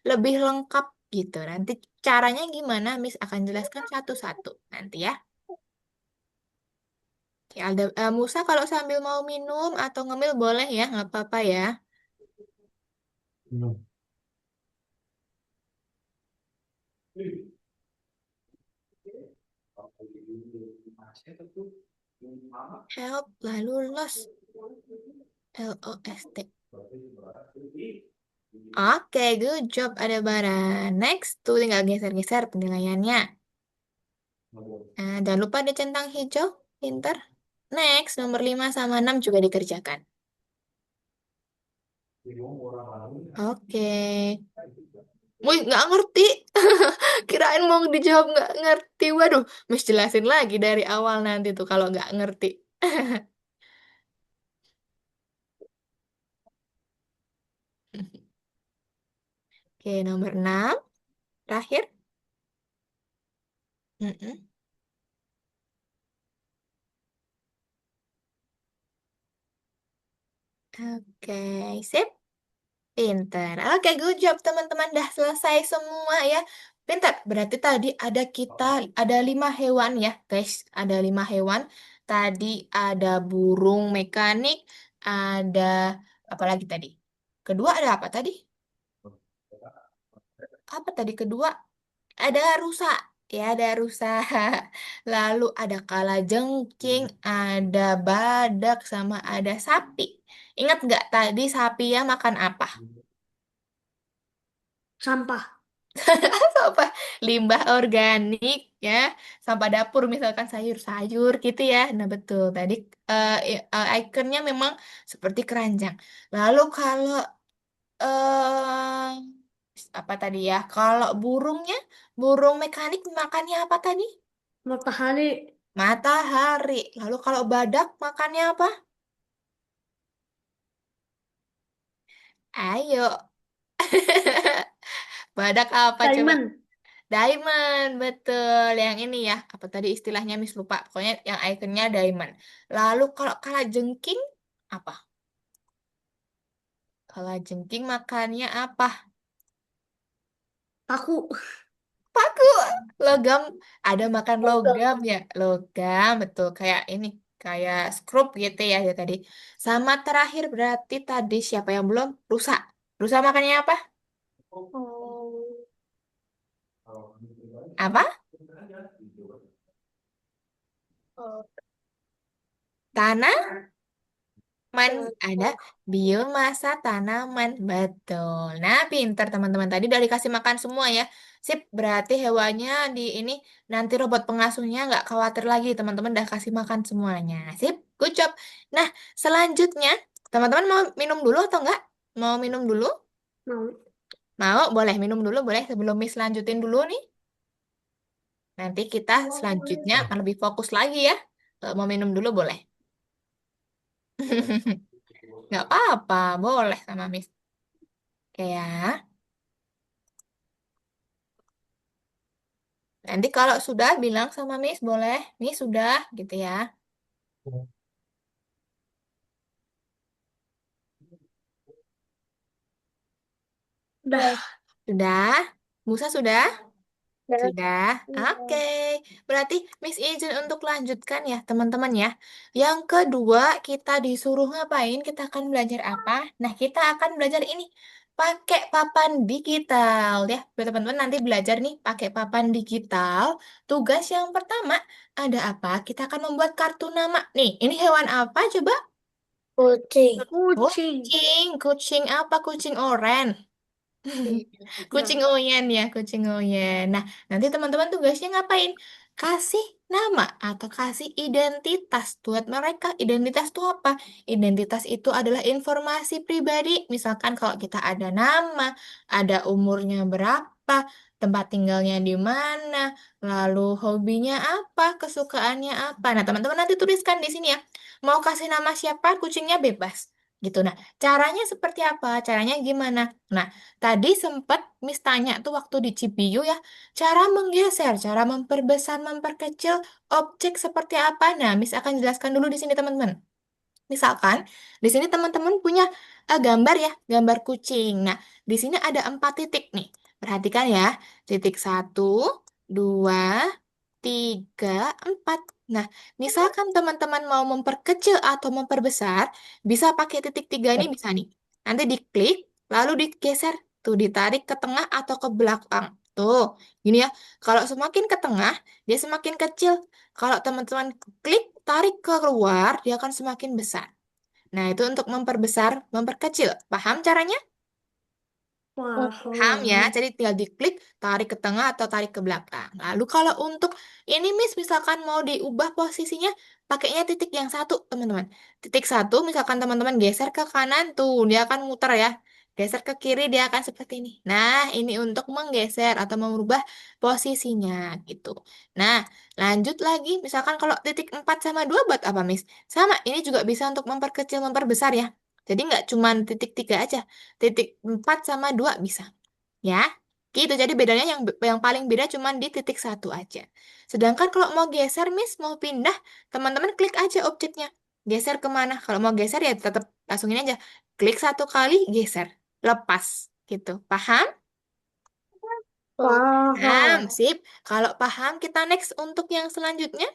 lebih lengkap gitu. Nanti caranya gimana, Miss akan jelaskan satu-satu nanti ya. Oke, Musa kalau sambil mau minum atau ngemil boleh ya, nggak apa-apa ya. Hmm. Help, lalu lost, LOST. Oke, good job ada bara. Next, tuh tinggal geser-geser penilaiannya. Nah, jangan lupa ada centang hijau. Pinter. Next, nomor 5 sama 6 juga dikerjakan. Oke. Wih, nggak ngerti. Kirain mau dijawab nggak ngerti. Waduh, Miss jelasin lagi dari awal nanti tuh kalau nggak ngerti. Oke, nomor 6. Terakhir. Mm-mm. Oke, sip. Pinter. Oke, good job teman-teman. Dah selesai semua ya. Pintar. Berarti tadi ada 5 hewan ya, guys. Ada 5 hewan. Tadi ada burung mekanik, ada apa lagi tadi? Kedua ada apa tadi? Apa tadi kedua? Ada rusa. Ya, ada rusa. Lalu ada kalajengking, ada badak, sama ada sapi. Ingat nggak tadi sapi ya makan apa? Sampah. Apa? Limbah organik ya, sampah dapur misalkan sayur-sayur gitu ya. Nah, betul. Tadi ikonnya memang seperti keranjang. Lalu kalau apa tadi ya? Kalau burungnya, burung mekanik makannya apa tadi? Matahari. Matahari. Lalu kalau badak makannya apa? Ayo. Badak apa coba? Diamond. Diamond, betul. Yang ini ya, apa tadi istilahnya Miss lupa. Pokoknya yang ikonnya diamond. Lalu kalau kalajengking, apa? Kalajengking makannya apa? Paku. Paku. Logam, ada makan logam ya. Logam, betul. Kayak ini, kayak skrup gitu ya, ya tadi. Sama terakhir berarti tadi siapa yang belum? Rusa. Rusa makannya apa? Oh. Apa? Oh. Tanah? Ada biomasa tanaman, betul. Nah, pinter teman-teman. Tadi udah dikasih makan semua ya. Sip, berarti hewannya di ini nanti robot pengasuhnya nggak khawatir lagi. Teman-teman udah kasih makan semuanya. Sip, good job. Nah, selanjutnya, teman-teman mau minum dulu atau enggak? Mau minum dulu? Mau. Mau, boleh minum dulu, boleh sebelum Miss lanjutin dulu nih. Nanti kita selanjutnya akan lebih fokus lagi ya. Kalau mau minum dulu boleh. Nggak apa-apa, boleh sama Miss. Oke ya. Nanti kalau sudah bilang sama Miss boleh, Miss sudah gitu ya. Udah. Sudah? Musa sudah? Udah. Sudah. Oke. Berarti Miss izin untuk lanjutkan ya, teman-teman ya. Yang kedua, kita disuruh ngapain? Kita akan belajar apa? Nah, kita akan belajar ini. Pakai papan digital ya. Biar teman-teman nanti belajar nih pakai papan digital. Tugas yang pertama ada apa? Kita akan membuat kartu nama. Nih, ini hewan apa coba? Kucing. Kucing. Kucing. Kucing apa? Kucing oranye. Kucing Nah, Oyen ya, kucing Oyen. Nah, nanti teman-teman tugasnya ngapain? Kasih nama atau kasih identitas buat mereka. Identitas itu apa? Identitas itu adalah informasi pribadi. Misalkan kalau kita ada nama, ada umurnya berapa, tempat tinggalnya di mana, lalu hobinya apa, kesukaannya apa. Nah, teman-teman nanti tuliskan di sini ya. Mau kasih nama siapa, kucingnya bebas. Gitu. Nah, caranya seperti apa? Caranya gimana? Nah, tadi sempat Miss tanya tuh waktu di CPU ya, cara menggeser, cara memperbesar, memperkecil objek seperti apa. Nah, Miss akan jelaskan dulu di sini teman-teman. Misalkan di sini teman-teman punya gambar ya, gambar kucing. Nah, di sini ada 4 titik nih. Perhatikan ya, titik 1, 2, 3, 4. Nah, misalkan teman-teman mau memperkecil atau memperbesar, bisa pakai titik 3 ini bisa nih. Nanti diklik, lalu digeser, tuh ditarik ke tengah atau ke belakang. Tuh, gini ya. Kalau semakin ke tengah, dia semakin kecil. Kalau teman-teman klik, tarik ke luar, dia akan semakin besar. Nah, itu untuk memperbesar, memperkecil. Paham caranya? Paham ya, paham. jadi tinggal diklik, tarik ke tengah atau tarik ke belakang. Lalu kalau untuk ini Miss, misalkan mau diubah posisinya, pakainya titik yang satu, teman-teman. Titik satu, misalkan teman-teman geser ke kanan, tuh dia akan muter ya. Geser ke kiri, dia akan seperti ini. Nah, ini untuk menggeser atau merubah posisinya gitu. Nah, lanjut lagi, misalkan kalau titik 4 sama 2 buat apa Miss? Sama, ini juga bisa untuk memperkecil, memperbesar ya. Jadi nggak cuma titik 3 aja. Titik 4 sama 2 bisa. Ya, gitu. Jadi bedanya yang paling beda cuma di titik satu aja. Sedangkan kalau mau geser, Miss, mau pindah, teman-teman klik aja objeknya. Geser kemana? Kalau mau geser ya tetap langsungin aja. Klik 1 kali, geser. Lepas. Gitu. Paham? Paham, Paham. sip. Kalau paham, kita next untuk yang selanjutnya.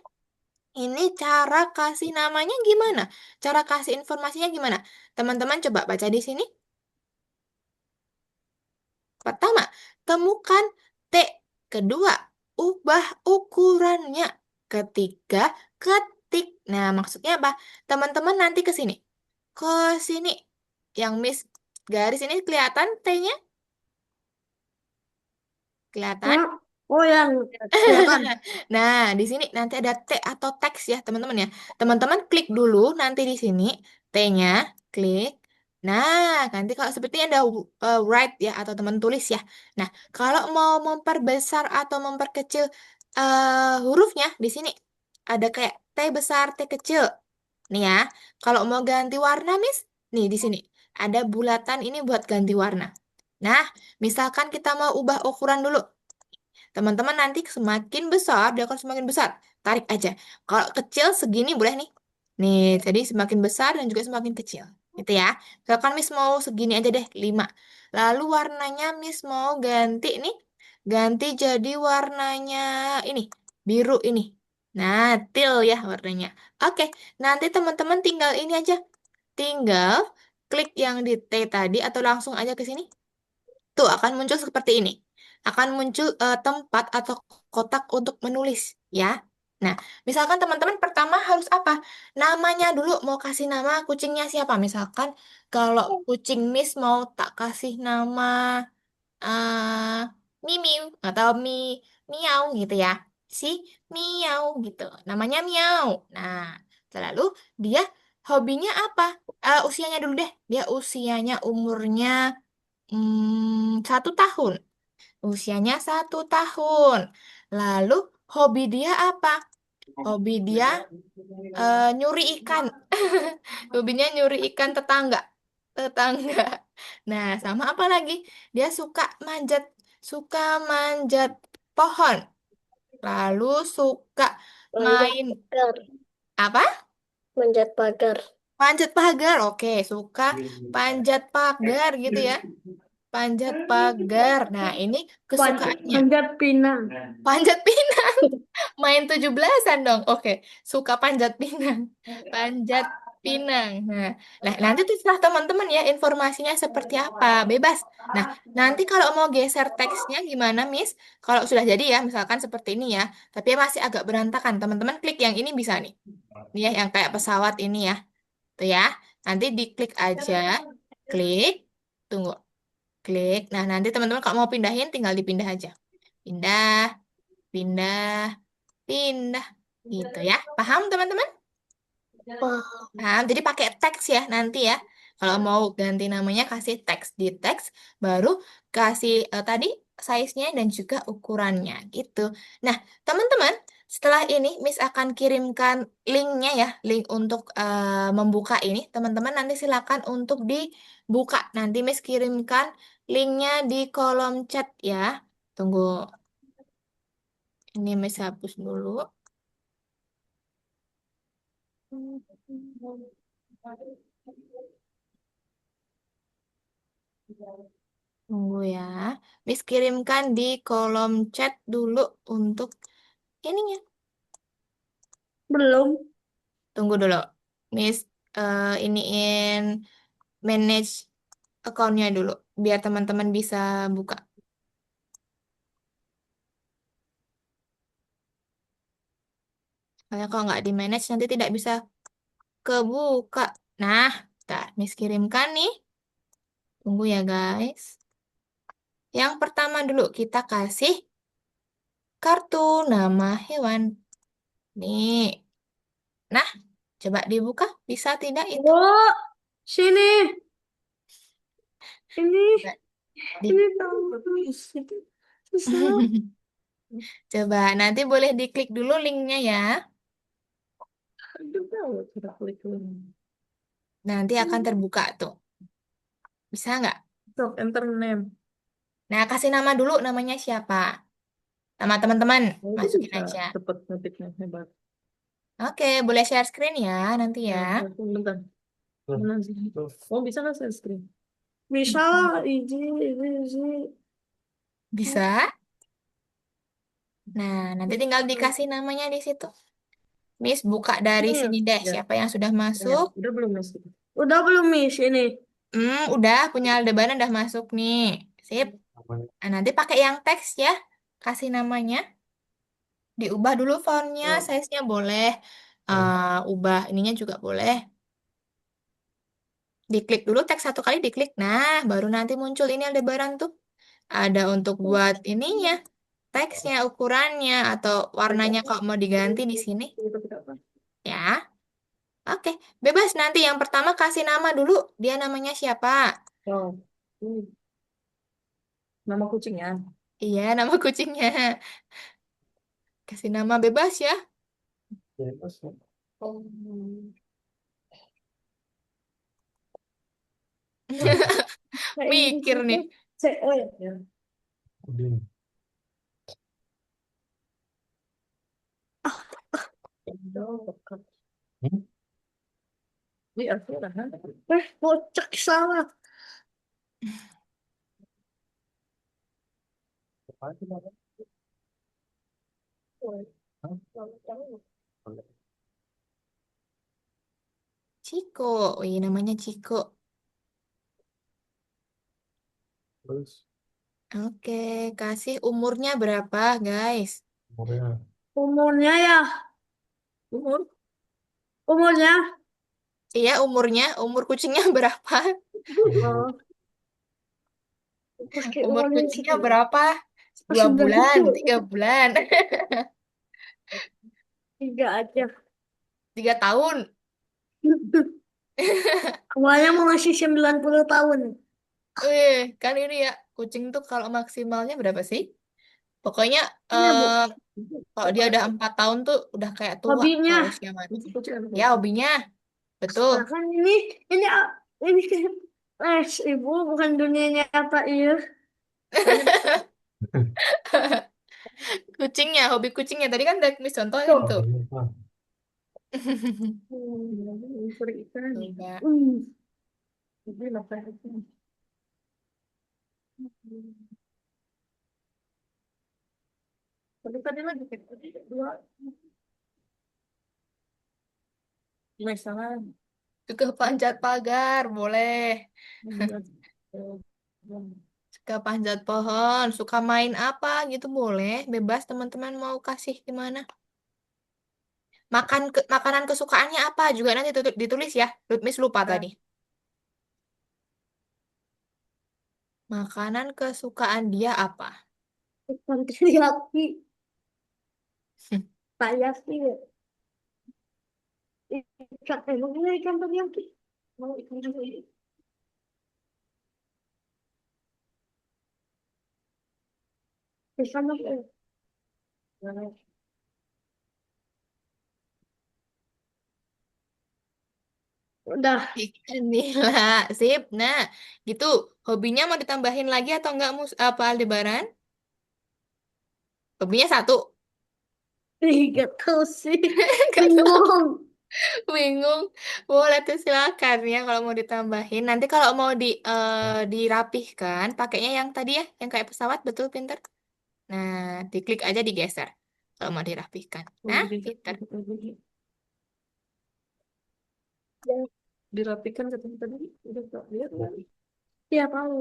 Ini cara kasih namanya gimana? Cara kasih informasinya gimana? Teman-teman coba baca di sini. Pertama, temukan T. Kedua, ubah ukurannya. Ketiga, ketik. Nah, maksudnya apa? Teman-teman nanti ke sini. Ke sini. Yang Miss garis ini kelihatan T-nya? Kelihatan? Hah? Oh, yang kelihatan. Nah, di sini nanti ada T atau teks ya, teman-teman ya. Teman-teman klik dulu nanti di sini T-nya, klik. Nah, nanti kalau seperti ada write ya atau teman tulis ya. Nah, kalau mau memperbesar atau memperkecil hurufnya di sini ada kayak T besar, T kecil. Nih ya, kalau mau ganti warna, Miss, nih di sini ada bulatan ini buat ganti warna. Nah, misalkan kita mau ubah ukuran dulu. Teman-teman nanti semakin besar, dia akan semakin besar. Tarik aja. Kalau kecil segini boleh nih. Nih, jadi semakin besar dan juga semakin kecil. Gitu ya. Misalkan Miss mau segini aja deh, 5. Lalu warnanya Miss mau ganti nih. Ganti jadi warnanya ini, biru ini. Nah, teal ya warnanya. Oke, nanti teman-teman tinggal ini aja. Tinggal klik yang di T tadi atau langsung aja ke sini. Tuh akan muncul seperti ini. Akan muncul tempat atau kotak untuk menulis, ya. Nah, misalkan teman-teman pertama harus apa? Namanya dulu mau kasih nama kucingnya siapa? Misalkan kalau kucing Miss mau tak kasih nama eh Mimiu atau Miau gitu ya. Si Miau gitu. Namanya Miau. Nah, lalu dia hobinya apa? Usianya dulu deh. Dia usianya umurnya 1 tahun. Usianya 1 tahun. Lalu hobi dia apa? Hobi dia nyuri ikan. Hobinya nyuri ikan tetangga. Tetangga. Nah, sama apa lagi? Dia suka manjat pohon. Lalu suka Manjat main pagar. apa? Manjat pagar. Panjat pagar. Oke, suka panjat pagar gitu ya. Panjat pagar. Nah, ini kesukaannya. Panjat pinang. Panjat pinang. Main 17-an dong. Oke. Suka panjat pinang. Panjat pinang. Nah, nanti terserah teman-teman ya informasinya seperti apa. Bebas. Nah, nanti kalau mau geser teksnya gimana, Miss? Kalau sudah jadi ya, misalkan seperti ini ya. Tapi masih agak berantakan. Teman-teman klik yang ini bisa nih. Ini ya, yang kayak pesawat ini ya. Tuh ya. Nanti diklik aja. Klik. Tunggu. Klik. Nah, nanti teman-teman kalau mau pindahin tinggal dipindah aja. Pindah, pindah, pindah. Gitu ya. Paham teman-teman? Wah, Paham. Jadi pakai teks ya nanti ya. Kalau mau ganti namanya kasih teks di teks, baru kasih tadi size-nya dan juga ukurannya gitu. Nah, teman-teman, setelah ini Miss akan kirimkan linknya ya, link untuk membuka ini. Teman-teman nanti silakan untuk dibuka. Nanti Miss kirimkan linknya di kolom chat ya. Tunggu, ini Miss hapus dulu. Tunggu ya. Miss kirimkan di kolom chat dulu untuk ininya. belum. Tunggu dulu. Miss iniin manage account-nya dulu biar teman-teman bisa buka. Soalnya kalau nggak di manage nanti tidak bisa kebuka. Nah, bentar. Miss kirimkan nih. Tunggu ya guys. Yang pertama dulu kita kasih kartu nama hewan. Nih. Nah, coba dibuka. Bisa tidak itu? Oh, sini. Ini, Coba di- ini tahu. Susah. Coba nanti boleh diklik dulu linknya ya. Aduh, tahu cara klik link. Nanti akan terbuka tuh. Bisa nggak? Sok, enter name. Nah, kasih nama dulu namanya siapa. Nama teman-teman. Oh, itu Masukin bisa aja. cepet ngetiknya hebat. Oke, boleh share screen ya nanti ya. Ya, bentar. Mana sih? Oh, bisa nggak share screen? Bisa, izin, izin, izin. Bisa? Nah, nanti tinggal dikasih namanya di situ. Miss buka dari sini deh. Ya, Siapa yang sudah ya. masuk? Udah belum Miss? Udah belum Miss ini? Udah punya Aldebaran udah masuk nih. Sip. Namanya Nah, nanti pakai yang teks ya. Kasih namanya. Diubah dulu fontnya, Oh, size-nya boleh. kan Ubah ininya juga boleh. Diklik dulu teks satu kali diklik. Nah, baru nanti muncul ini Aldebaran tuh. Ada untuk buat ininya, teksnya, ukurannya, atau warnanya kalau mau diganti di sini. Ya, oke. Bebas nanti yang pertama kasih nama dulu. Dia namanya siapa? oh. Hmm. Nama kucingnya. Iya, nama kucingnya. Kasih nama bebas ya. bebas ya. Oh. Kayak Inggris Mikir itu nih. CE ya. Udin. Hmm? Iya, sudah. Kocak salah. Apa sih namanya? Hah? Ciko. Oh iya, namanya Ciko. Terus Oke, kasih umurnya berapa, guys? umurnya Umurnya ya, umurnya Iya, umur kucingnya berapa? oh, pakai Umur umurnya kucingnya sekian. berapa? Dua Sembilan bulan, puluh 3 bulan, tiga aja. 3 tahun. Awalnya mau ngasih 90 tahun. Kan ini ya, kucing tuh kalau maksimalnya berapa sih? Pokoknya Iya, eh Bu. kalau dia udah 4 tahun tuh udah kayak tua Hobinya. kalau usia manusia. Ya, hobinya, betul. Nah, kan ini ini les ibu bukan dunia nyata iya. Kucingnya, hobi kucingnya. Tadi kan udah Miss contohin Tuh. tuh. apa? Suri ikan. Coba. Ini apa itu? Tadi tadi lagi tadi dua. Nggak salah. Juga panjat pagar, boleh. Suka panjat pohon, suka main apa gitu boleh. Bebas teman-teman mau kasih gimana. Makanan kesukaannya apa juga nanti ditulis ya. Miss lupa tadi. Makanan kesukaan dia apa? Ikan teriyaki. Saya sih ikan emangnya ikan teriyaki. Mau ikan teriyaki. Ikan apa? Udah. Ikan nila, sip. Nah, gitu. Hobinya mau ditambahin lagi atau enggak apa Aldebaran? Hobinya satu. Gak tahu sih. Bingung. Bingung. Boleh tuh silakan ya kalau mau ditambahin. Nanti kalau mau dirapihkan, pakainya yang tadi ya, yang kayak pesawat, betul pinter. Nah, diklik aja digeser kalau mau dirapihkan. Nah, pinter. Yang dirapikan katanya tadi udah tak lihat kan? Iya tahu.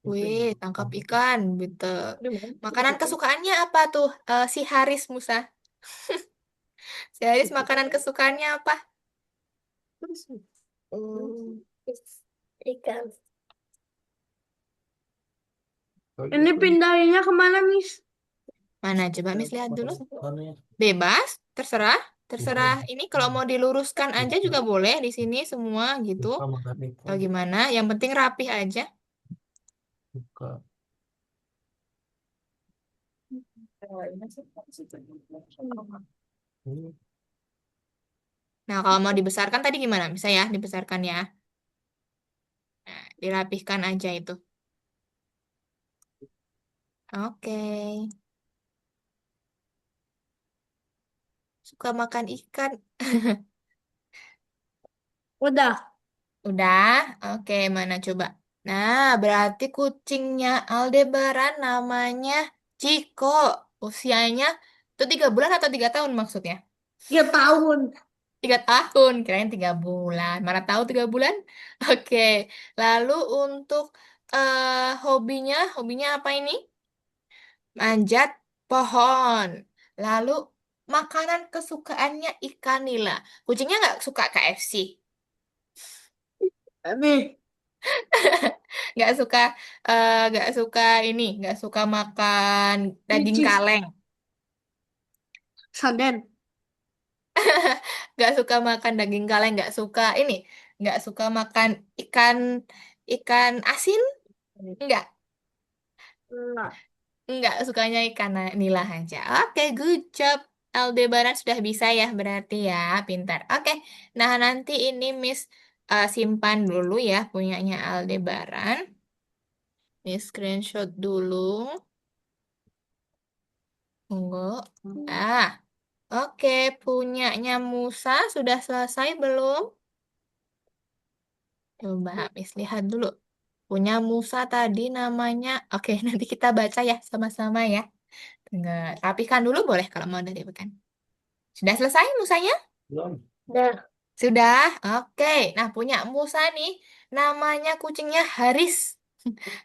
Wih, tangkap ikan, gitu. Di mana? Makanan kesukaannya apa tuh? Si Haris Musa. Si Haris makanan kesukaannya apa? Terus, Hmm, ikan. Oh, Ini gitu. pindahinnya kemana, Miss? mana coba Miss lihat dulu. Mana ya? Bebas, terserah. Terserah Ikan. ini kalau mau diluruskan aja juga boleh di sini semua gitu. Suka makan Atau ikan. gimana? Yang penting rapih aja. Suka. Ini Nah, kalau mau dibesarkan tadi gimana? Bisa ya dibesarkan ya. Nah, dirapihkan aja itu. Oke. Suka makan ikan. Udah. Udah? Oke, mana coba? Nah, berarti kucingnya Aldebaran namanya Ciko. Usianya itu 3 bulan atau 3 tahun maksudnya? 3 tahun. 3 tahun, kirain 3 bulan. Mana tahu 3 bulan? Oke. Lalu untuk hobinya apa ini? Manjat pohon. Lalu makanan kesukaannya ikan nila. Kucingnya nggak suka KFC, Nih, nggak suka ini, nggak suka makan daging Ricis, kaleng, Sanden. nggak suka makan daging kaleng, nggak suka ini, nggak suka makan ikan ikan asin, nggak. Enggak. Nggak sukanya ikan nila aja. Oke, good job. Aldebaran sudah bisa ya, berarti ya, pintar. Oke, nah nanti ini Miss simpan dulu ya punyanya Aldebaran. Miss screenshot dulu. Tunggu. Ah, oke, punyanya Musa sudah selesai belum? Coba Miss lihat dulu. Punya Musa tadi namanya. Oke, nanti kita baca ya sama-sama ya. Tunggu, rapikan dulu boleh kalau mau dari bukan. Sudah selesai Musanya? Belum. Udah. Sudah, oke. Nah, punya Musa nih, namanya kucingnya Haris.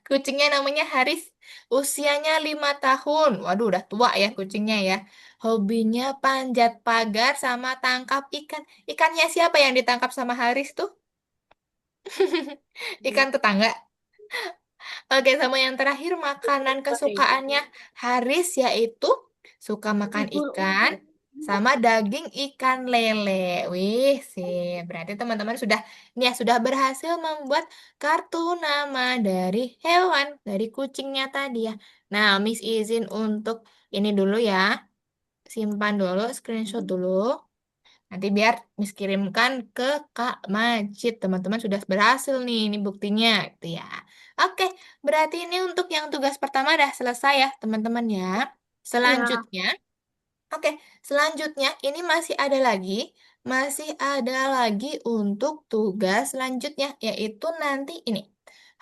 Kucingnya namanya Haris. Usianya 5 tahun. Waduh, udah tua ya kucingnya ya. Hobinya panjat pagar sama tangkap ikan. Ikannya siapa yang ditangkap sama Haris tuh? Ikan tetangga. Oke, sama yang terakhir makanan kesukaannya Haris yaitu suka makan ikan sama daging ikan lele. Wih, sih. Berarti teman-teman sudah nih ya sudah berhasil membuat kartu nama dari hewan, dari kucingnya tadi ya. Nah, Miss izin untuk ini dulu ya. Simpan dulu, screenshot dulu. Nanti biar Miss kirimkan ke Kak Majid. Teman-teman sudah berhasil nih, ini buktinya gitu ya. Oke, berarti ini untuk yang tugas pertama dah selesai ya, teman-teman ya. Ya. Selanjutnya, oke, selanjutnya ini masih ada lagi untuk tugas selanjutnya, yaitu nanti ini.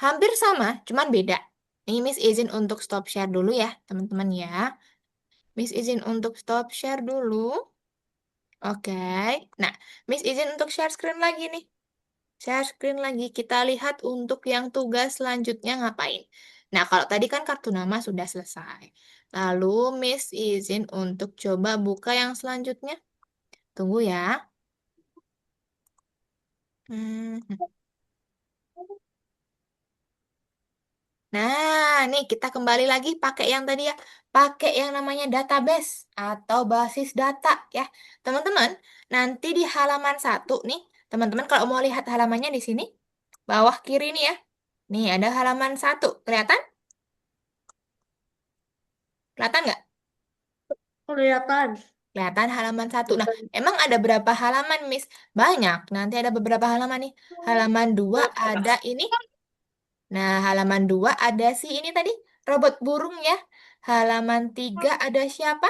Hampir sama, cuman beda. Ini Miss izin untuk stop share dulu ya, teman-teman ya. Miss izin untuk stop share dulu. Oke, nah, Miss izin untuk share screen lagi nih. Share screen lagi. Kita lihat untuk yang tugas selanjutnya ngapain. Nah, kalau tadi kan kartu nama sudah selesai. Lalu Miss izin untuk coba buka yang selanjutnya. Tunggu ya. Hmm. Nah, nih kita kembali lagi pakai yang tadi ya. Pakai yang namanya database atau basis data ya. Teman-teman, nanti di halaman 1 nih, teman-teman kalau mau lihat halamannya di sini, bawah kiri nih ya. Nih ada halaman 1. Kelihatan? Kelihatan nggak? Kelihatan. Kelihatan halaman 1. Nah, emang ada berapa halaman, Miss? Banyak. Nanti ada beberapa halaman nih. Halaman 2 ada ini. Nah, halaman 2 ada si ini tadi. Robot burung ya. Halaman 3 ada siapa?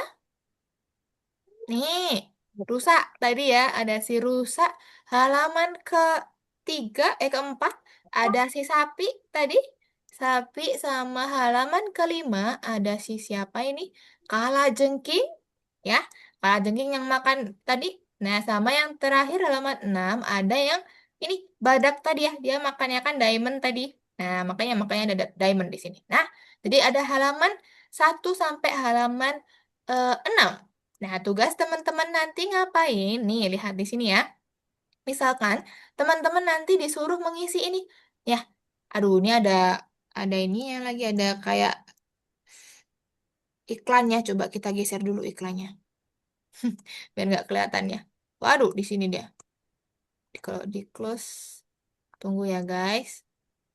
Nih, rusak tadi ya. Ada si rusak. Halaman keempat ada si sapi tadi. Sapi sama halaman 5 ada si siapa ini? Kalajengking. Ya, kalajengking yang makan tadi. Nah, sama yang terakhir halaman 6 ada yang ini badak tadi ya, dia makannya kan diamond tadi. Nah, makanya ada diamond di sini. Nah, jadi ada halaman 1 sampai halaman 6. Nah, tugas teman-teman nanti ngapain? Nih, lihat di sini ya. Misalkan teman-teman nanti disuruh mengisi ini. Ya, aduh ini ada ini yang lagi ada kayak iklannya. Coba kita geser dulu iklannya. Biar nggak kelihatan ya. Waduh, di sini dia. Kalau di close, tunggu ya guys.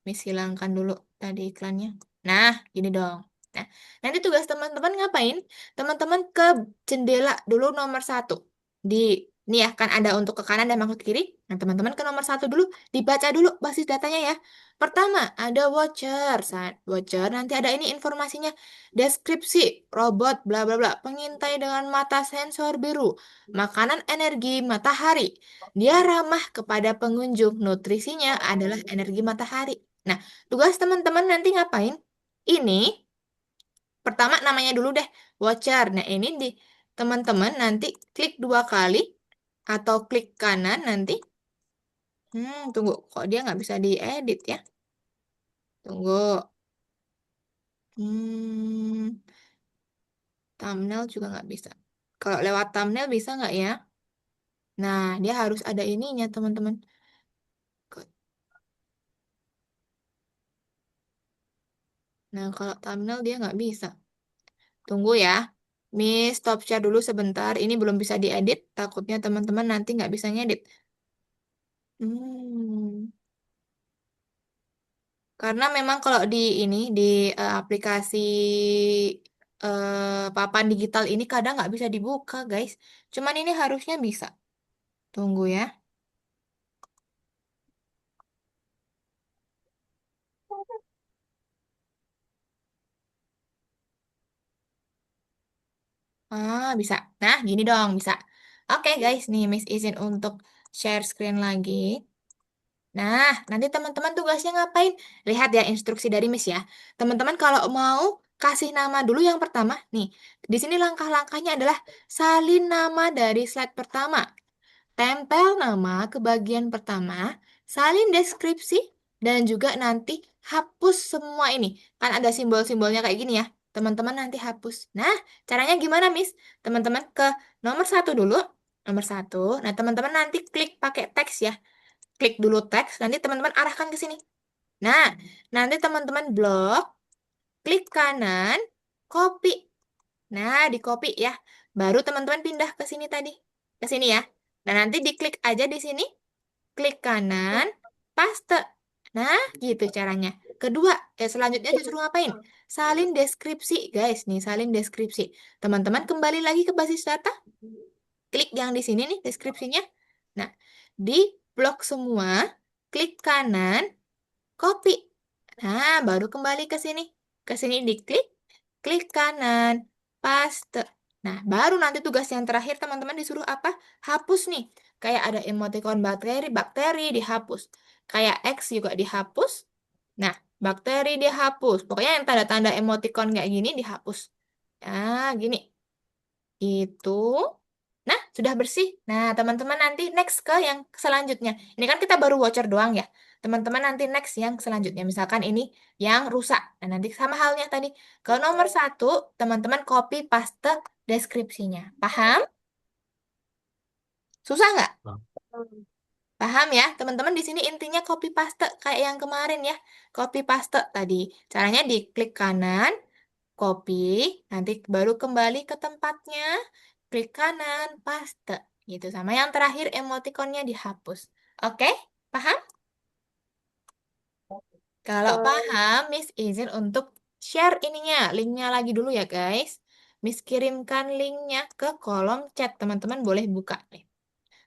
Miss hilangkan dulu tadi iklannya. Nah, gini dong. Nah, nanti tugas teman-teman ngapain? Teman-teman ke jendela dulu nomor 1. Di ini ya, kan ada untuk ke kanan dan ke kiri. Nah, teman-teman ke nomor 1 dulu. Dibaca dulu basis datanya ya. Pertama, ada watcher. Saat watcher, nanti ada ini informasinya. Deskripsi, robot, bla bla bla. Pengintai dengan mata sensor biru. Makanan energi matahari. Dia ramah kepada pengunjung. Nutrisinya adalah energi matahari. Nah, tugas teman-teman nanti ngapain? Ini pertama namanya dulu deh, voucher. Nah, ini di teman-teman nanti klik 2 kali atau klik kanan nanti. Tunggu, kok dia nggak bisa diedit ya? Tunggu. Hmm, thumbnail juga nggak bisa. Kalau lewat thumbnail bisa nggak ya? Nah, dia harus ada ininya, teman-teman. Nah, kalau thumbnail dia nggak bisa. Tunggu ya. Miss, stop share dulu sebentar. Ini belum bisa diedit. Takutnya teman-teman nanti nggak bisa ngedit. Hmm. Karena memang kalau di ini, di aplikasi papan digital ini kadang nggak bisa dibuka, guys. Cuman ini harusnya bisa. Tunggu ya. Bisa. Nah, gini dong, bisa. Oke, guys, nih Miss izin untuk share screen lagi. Nah, nanti teman-teman tugasnya ngapain? Lihat ya instruksi dari Miss ya. Teman-teman kalau mau kasih nama dulu yang pertama, nih. Di sini langkah-langkahnya adalah salin nama dari slide pertama. Tempel nama ke bagian pertama, salin deskripsi, dan juga nanti hapus semua ini. Kan ada simbol-simbolnya kayak gini ya. Teman-teman nanti hapus. Nah, caranya gimana, Miss? Teman-teman ke nomor 1 dulu. Nomor 1. Nah, teman-teman nanti klik pakai teks ya. Klik dulu teks, nanti teman-teman arahkan ke sini. Nah, nanti teman-teman blok, klik kanan, copy. Nah, di copy ya. Baru teman-teman pindah ke sini tadi. Ke sini ya. Nah, nanti diklik aja di sini, klik kanan, paste. Nah, gitu caranya. Kedua, selanjutnya disuruh ngapain? Salin deskripsi, guys. Nih, salin deskripsi. Teman-teman kembali lagi ke basis data, klik yang di sini nih deskripsinya. Nah, di blok semua, klik kanan, copy. Nah, baru kembali ke sini. Ke sini diklik, klik kanan, paste. Nah, baru nanti tugas yang terakhir teman-teman disuruh apa? Hapus nih. Kayak ada emoticon bakteri dihapus. Kayak X juga dihapus. Nah, bakteri dihapus. Pokoknya yang tanda-tanda emoticon kayak gini dihapus. Nah, gini. Itu. Nah, sudah bersih. Nah, teman-teman nanti next ke yang selanjutnya. Ini kan kita baru voucher doang ya. Teman-teman nanti next yang selanjutnya. Misalkan ini yang rusak. Nah, nanti sama halnya tadi. Ke nomor 1, teman-teman copy paste deskripsinya. Paham? Susah nggak? Paham ya? Teman-teman di sini intinya copy paste kayak yang kemarin ya. Copy paste tadi. Caranya diklik kanan, copy, nanti baru kembali ke tempatnya, klik kanan, paste. Gitu. Sama yang terakhir emoticonnya dihapus. Oke? Paham? Kalau paham, Miss izin untuk share ininya, linknya lagi dulu ya guys. Miss kirimkan linknya ke kolom chat. Teman-teman boleh buka nih.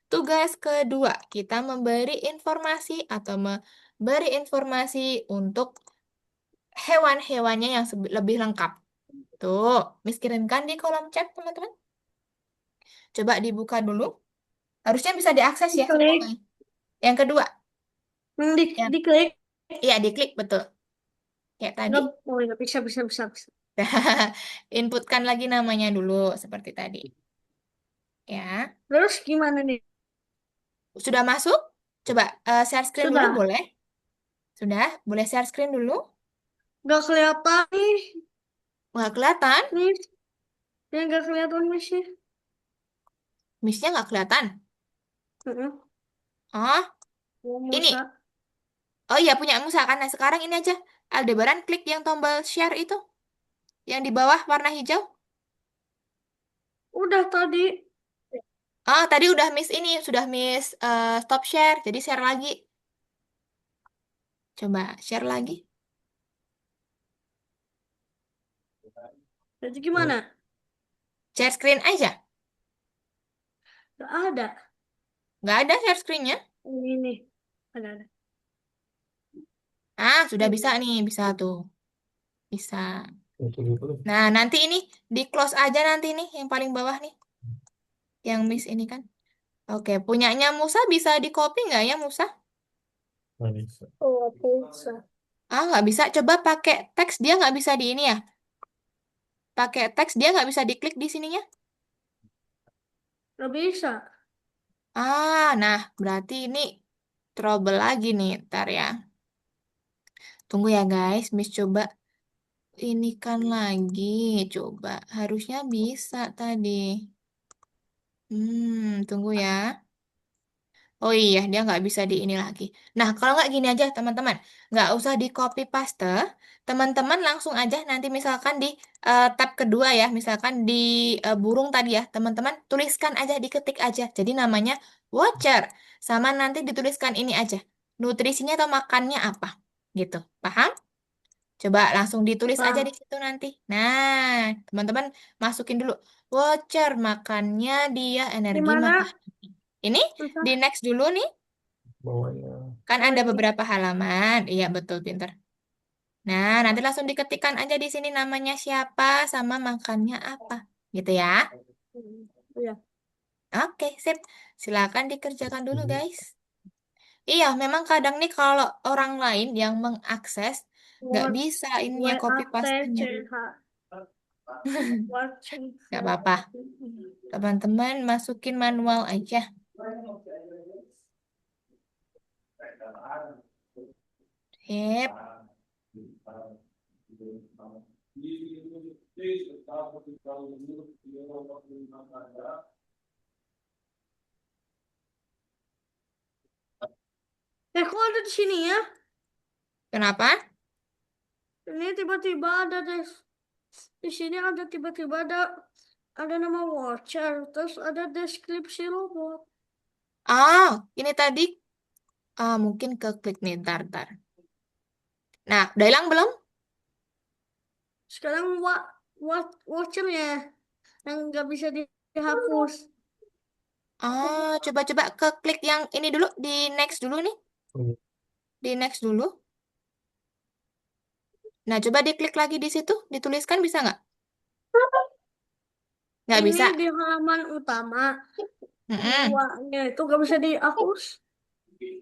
Tugas kedua, kita memberi informasi atau memberi informasi untuk hewan-hewannya yang lebih lengkap. Tuh, Miss kirimkan di kolom chat, teman-teman. Coba dibuka dulu. Harusnya bisa diakses ya Diklik. semuanya. Yang kedua, yang Diklik. iya diklik betul. Kayak tadi. Nggak, oh, nggak bisa, bisa, bisa, bisa. Inputkan lagi namanya dulu seperti tadi. Ya. Terus gimana nih? Sudah masuk? Coba share screen dulu Sudah. boleh? Sudah? Boleh share screen dulu? Nggak kelihatan nih. Nggak kelihatan? Nih. Ya nggak kelihatan masih. Miss-nya nggak kelihatan. Heeh. Oh, Oh, ini. masa? Oh iya, punya Musa kan. Nah, sekarang ini aja. Aldebaran klik yang tombol share itu. Yang di bawah warna hijau. Udah tadi. Oh, tadi udah miss ini. Sudah miss stop share. Jadi share lagi. Coba share lagi. Jadi gimana? Share screen aja. Nggak ada. Nggak ada share screen-nya. Ini. Ada. Sudah bisa nih. Bisa tuh. Bisa. Itu dulu. Nah, nanti ini di close aja nanti nih. Yang paling bawah nih. Yang miss ini kan. Oke, punyanya Musa bisa di copy nggak ya Musa? Nggak bisa. Oh, bisa. Ah, nggak bisa. Coba pakai teks, dia nggak bisa di ini ya. Pakai teks, dia nggak bisa diklik di sininya. Nggak bisa. Ah, nah berarti ini trouble lagi nih, ntar ya. Tunggu ya guys, Miss coba ini kan lagi. Coba, harusnya bisa tadi. Tunggu ya. Oh iya, dia nggak bisa di ini lagi. Nah, kalau nggak gini aja teman-teman, nggak usah di copy paste. Teman-teman langsung aja nanti misalkan di tab kedua ya, misalkan di burung tadi ya, teman-teman tuliskan aja, diketik aja. Jadi namanya watcher. Sama nanti dituliskan ini aja, nutrisinya atau makannya apa, gitu. Paham? Coba langsung ditulis aja di Bang, situ nanti. Nah, teman-teman masukin dulu. Watcher makannya dia di energi mana? matahari. Ini di Entah. next dulu nih. Bawahnya. Kan Oh ada ini. beberapa halaman. Iya, betul, pinter. Nah, nanti langsung diketikkan aja di sini namanya siapa sama makannya apa. Gitu ya. Iya. Oke, sip. Silakan dikerjakan dulu, guys. Iya, memang kadang nih kalau orang lain yang mengakses, nggak What bisa ininya copy paste-nya. WATCH. Watching. Nggak apa-apa. Teman-teman masukin manual aja. Sip. Kok ada di sini ya? Kenapa? Ini tiba-tiba ada di sini ada tiba-tiba ada nama watcher, terus ada deskripsi robot. Ah, ini tadi mungkin ke klik nih, ntar. Nah, udah hilang belum? Sekarang watchernya yang nggak bisa dihapus. Coba-coba ke klik yang ini dulu, di next dulu nih. Hmm. Di next dulu. Nah, coba diklik lagi di situ, dituliskan bisa nggak? Nggak Ini bisa. di halaman utama. Mm-mm. Duanya itu nggak bisa dihapus.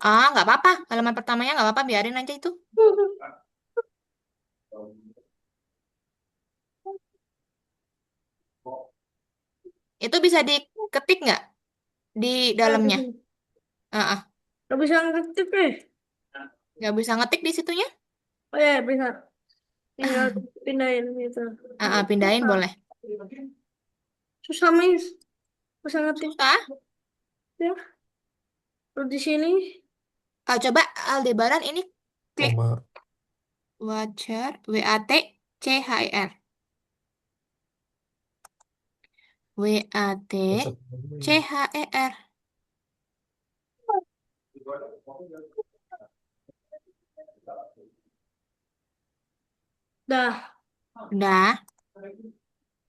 Nggak apa-apa. Halaman pertamanya nggak apa-apa, biarin aja itu. Itu bisa diketik nggak di dalamnya? Ah, ah. Nggak bisa ngetik nih. Nggak bisa ngetik di situnya? Oh ya bisa. Tinggal pindahin gitu. Pindahin Susah. boleh. Susah mis. Bisa ngetik. Susah. Ya. Terus di sini. Coba Aldebaran ini klik Koma. Watcher, WATCHER. Tetap. WATCHER. Dah. Udah.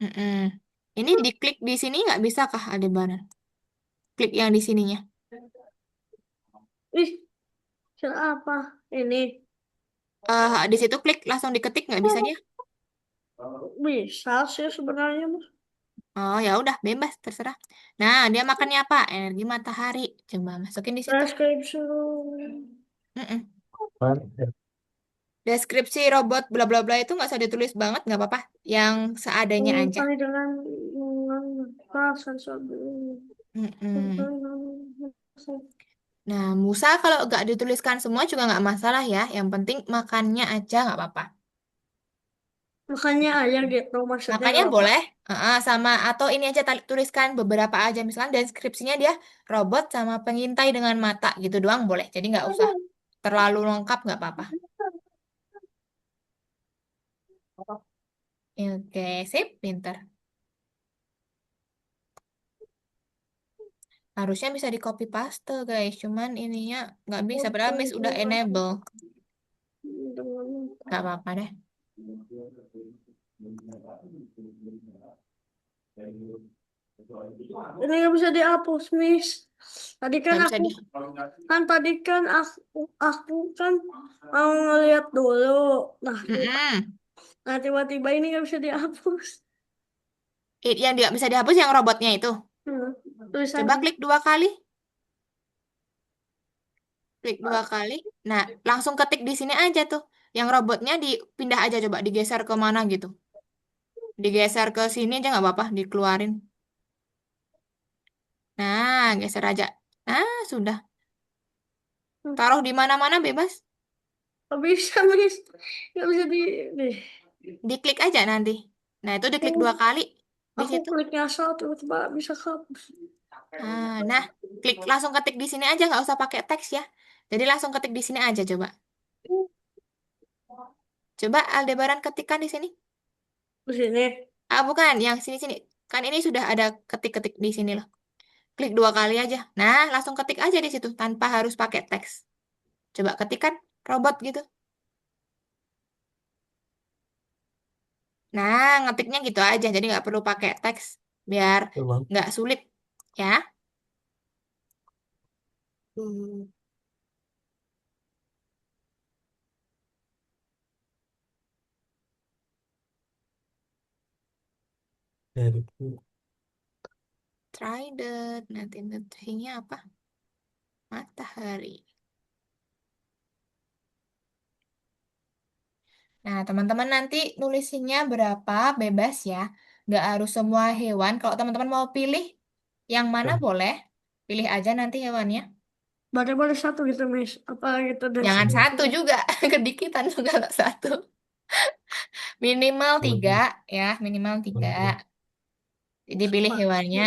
Mm-mm. Ini diklik di sini nggak bisa kah Aldebaran? Klik yang di sininya. Ih, cara apa? Ini. Di situ klik langsung diketik nggak bisa dia? Bisa sih sebenarnya. Mas. Oh ya udah bebas terserah. Nah dia makannya apa? Energi matahari. Coba masukin di situ. Deskripsi. Mm-mm. Pan. Deskripsi robot bla bla bla itu nggak usah ditulis banget nggak apa-apa. Yang seadanya aja. Mengintai dengan sensor. Mm-mm. Nah Musa kalau nggak dituliskan semua juga nggak masalah ya. Yang penting makannya aja nggak apa-apa. Makanya aja gitu maksudnya Makanya nggak apa. boleh sama atau ini aja tuliskan beberapa aja misalkan deskripsinya dia robot sama pengintai dengan mata gitu doang boleh. Jadi nggak usah terlalu lengkap nggak apa-apa. Oke, sip, pinter. Harusnya bisa di copy paste guys, cuman ininya nggak bisa. Padahal Miss udah enable. Nggak apa-apa deh. Ini nggak bisa dihapus, Miss. Tadi kan Nggak bisa aku di. tadi kan aku kan mau ngeliat dulu. Nah, Mm-mm. nah tiba-tiba ini nggak bisa dihapus. Yang nggak bisa dihapus yang robotnya itu. Hmm, Coba tulisannya. klik 2 kali. Klik 2 kali. Nah, langsung ketik di sini aja tuh. Yang robotnya dipindah aja coba, digeser ke mana gitu. Digeser ke sini aja nggak apa-apa, dikeluarin. Nah, geser aja. Nah, sudah. Taruh di mana-mana bebas. Nggak bisa, Miss. Nggak bisa nih. Diklik aja nanti. Nah, itu diklik Oh, 2 kali di aku situ. kliknya asal tiba-tiba bisa hapus. Nah, klik langsung ketik di sini aja, nggak usah pakai teks ya. Jadi langsung ketik di sini aja coba. Coba Aldebaran ketikkan di sini. Di sini. Ah, bukan, yang sini-sini. Kan ini sudah ada ketik-ketik di sini loh. Klik 2 kali aja. Nah, langsung ketik aja di situ tanpa harus pakai teks. Coba ketikkan robot gitu. Nah, ngetiknya gitu aja, jadi nggak perlu pakai teks biar Coba. nggak sulit ya. Hmm. Dari itu. Try the nanti detiknya apa? Matahari. Nah, teman-teman nanti nulisinnya berapa bebas ya. Nggak harus semua hewan. Kalau teman-teman mau pilih yang mana Kan. boleh. Pilih aja nanti hewannya. Baru-baru satu gitu, Miss. Apa gitu Jangan Coba. satu deskripsinya. juga. Kedikitan kalau satu. Minimal Coba 3 dulu. ya. Minimal 3. Oke. Jadi pilih hewannya.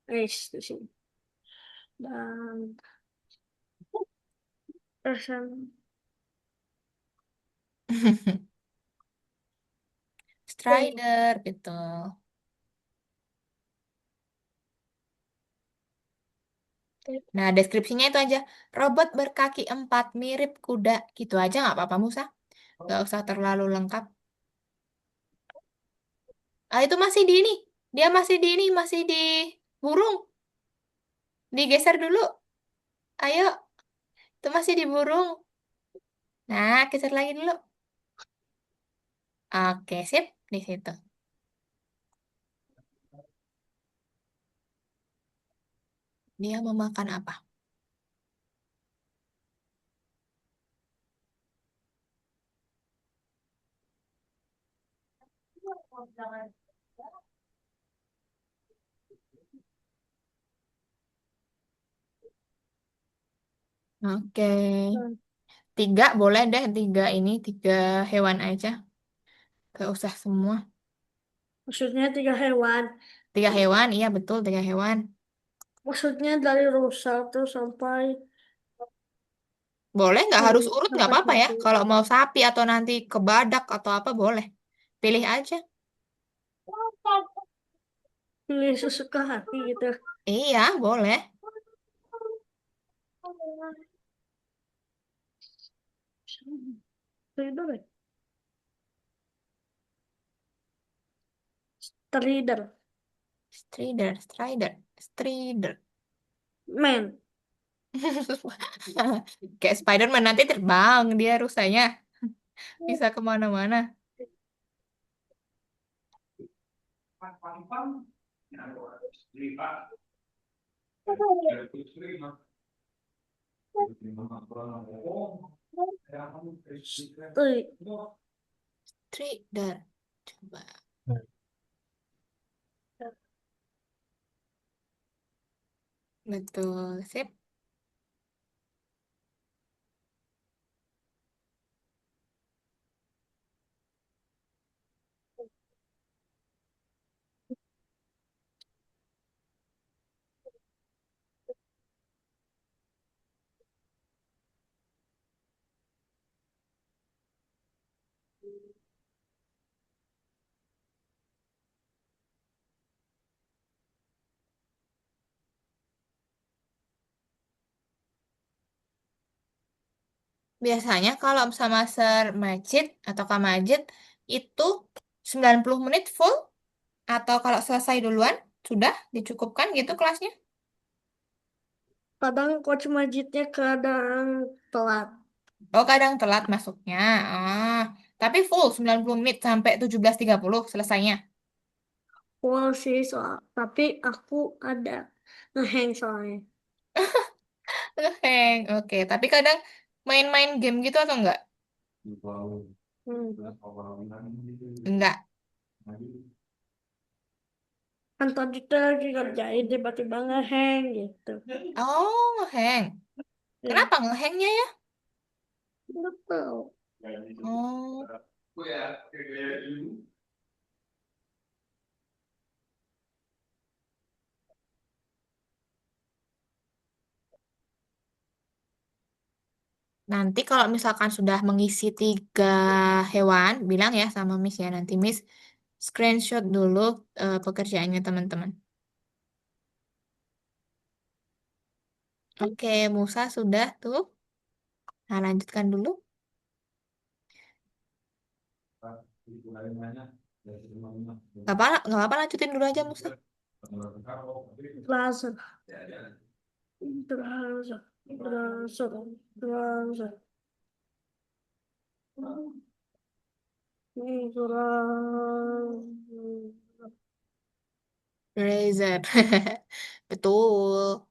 Pasti. Di sini. Dan persen. Strider, betul. Nah, deskripsinya itu aja. Robot berkaki 4 mirip kuda. Gitu aja nggak apa-apa, Musa. Nggak usah terlalu lengkap. Ah, itu masih di ini. Dia masih di ini, masih di burung. Digeser dulu. Ayo, itu masih di burung. Nah, geser lagi dulu. Oke, sip. Di situ. Dia mau makan apa? Oke. 3 boleh deh. 3 ini. 3 hewan aja. Gak usah semua. Maksudnya 3 hewan. 3 hewan, iya betul. 3 hewan. Maksudnya dari rusa tuh sampai Boleh, nggak harus urut, nggak sampai apa-apa ya. sapi. Kalau mau sapi atau nanti ke badak atau apa, boleh. Pilih aja. Pilih sesuka hati gitu. Iya, boleh. Strider. Strider. Strider, strider, strider. Man. Kayak Spiderman nanti terbang dia rusanya. Bisa kemana-mana. Stri- Strider. Coba. Nah, Betul. Sip. Biasanya kalau sama Sir Majid atau Kak Majid itu 90 menit full atau kalau selesai duluan sudah dicukupkan gitu kelasnya. Kadang coach Majidnya kadang telat. Oh, kadang telat masuknya. Ah, tapi full 90 menit sampai 17.30 selesainya. Full sih soal. Tapi aku ada ngeheng soalnya. Heng, oke. Tapi kadang main-main game gitu atau enggak? Hmm. Enggak. Kan tadi tuh lagi kerjain tiba-tiba ngeheng gitu. Oh, ngeheng. Ya, Kenapa ngehengnya ya? nggak tahu. Oh, nanti kalau misalkan sudah mengisi 3 hewan, bilang ya sama Miss ya. Nanti Miss screenshot dulu pekerjaannya teman-teman. Oke, Musa sudah tuh. Nah, lanjutkan dulu. Nggak apa-apa, lanjutin dulu aja Musa. Laser, laser, laser, laser. Razer. Betul.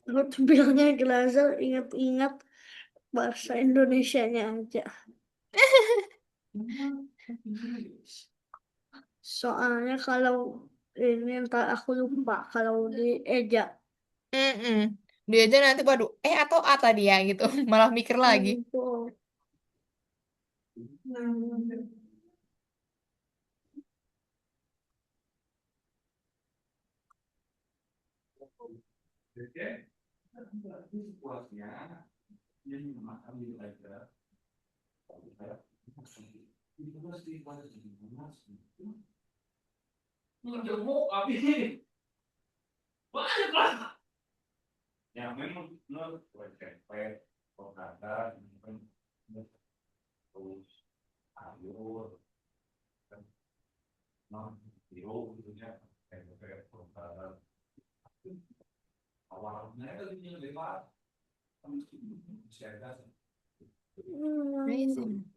Aku tuh bilangnya glazer, ingat-ingat bahasa Indonesianya aja. Soalnya kalau ini ntar aku lupa kalau di Eja. Mm-mm. Dia aja nanti, waduh, atau A tadi ya gitu. Malah mikir lagi. Tuh. Hmm. Razer. Hmm.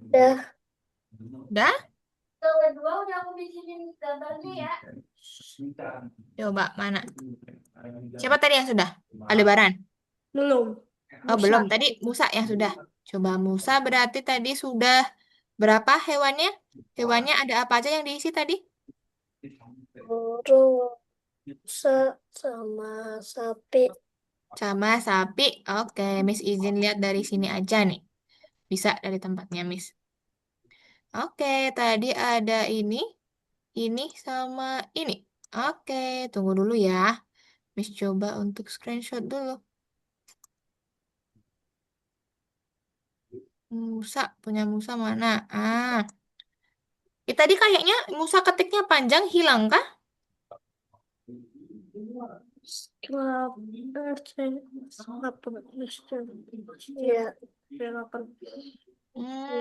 Udah. Udah? Yang kedua udah aku bikinin gambarnya ya. Coba mana? Siapa tadi yang sudah? Aldebaran. Belum. Oh, Musa. belum. Tadi Musa yang sudah. Coba Musa berarti tadi sudah berapa hewannya? Hewannya ada apa aja yang diisi tadi? Burung, Musa, sama sapi. Sama sapi. Oke, Miss izin lihat dari sini aja nih. Bisa dari tempatnya, Miss. Oke, tadi ada ini sama ini. Oke, tunggu dulu ya. Miss coba untuk screenshot dulu. Musa, punya Musa mana? Tadi kayaknya Musa ketiknya panjang, hilang kah? Setelah Iya, delapan.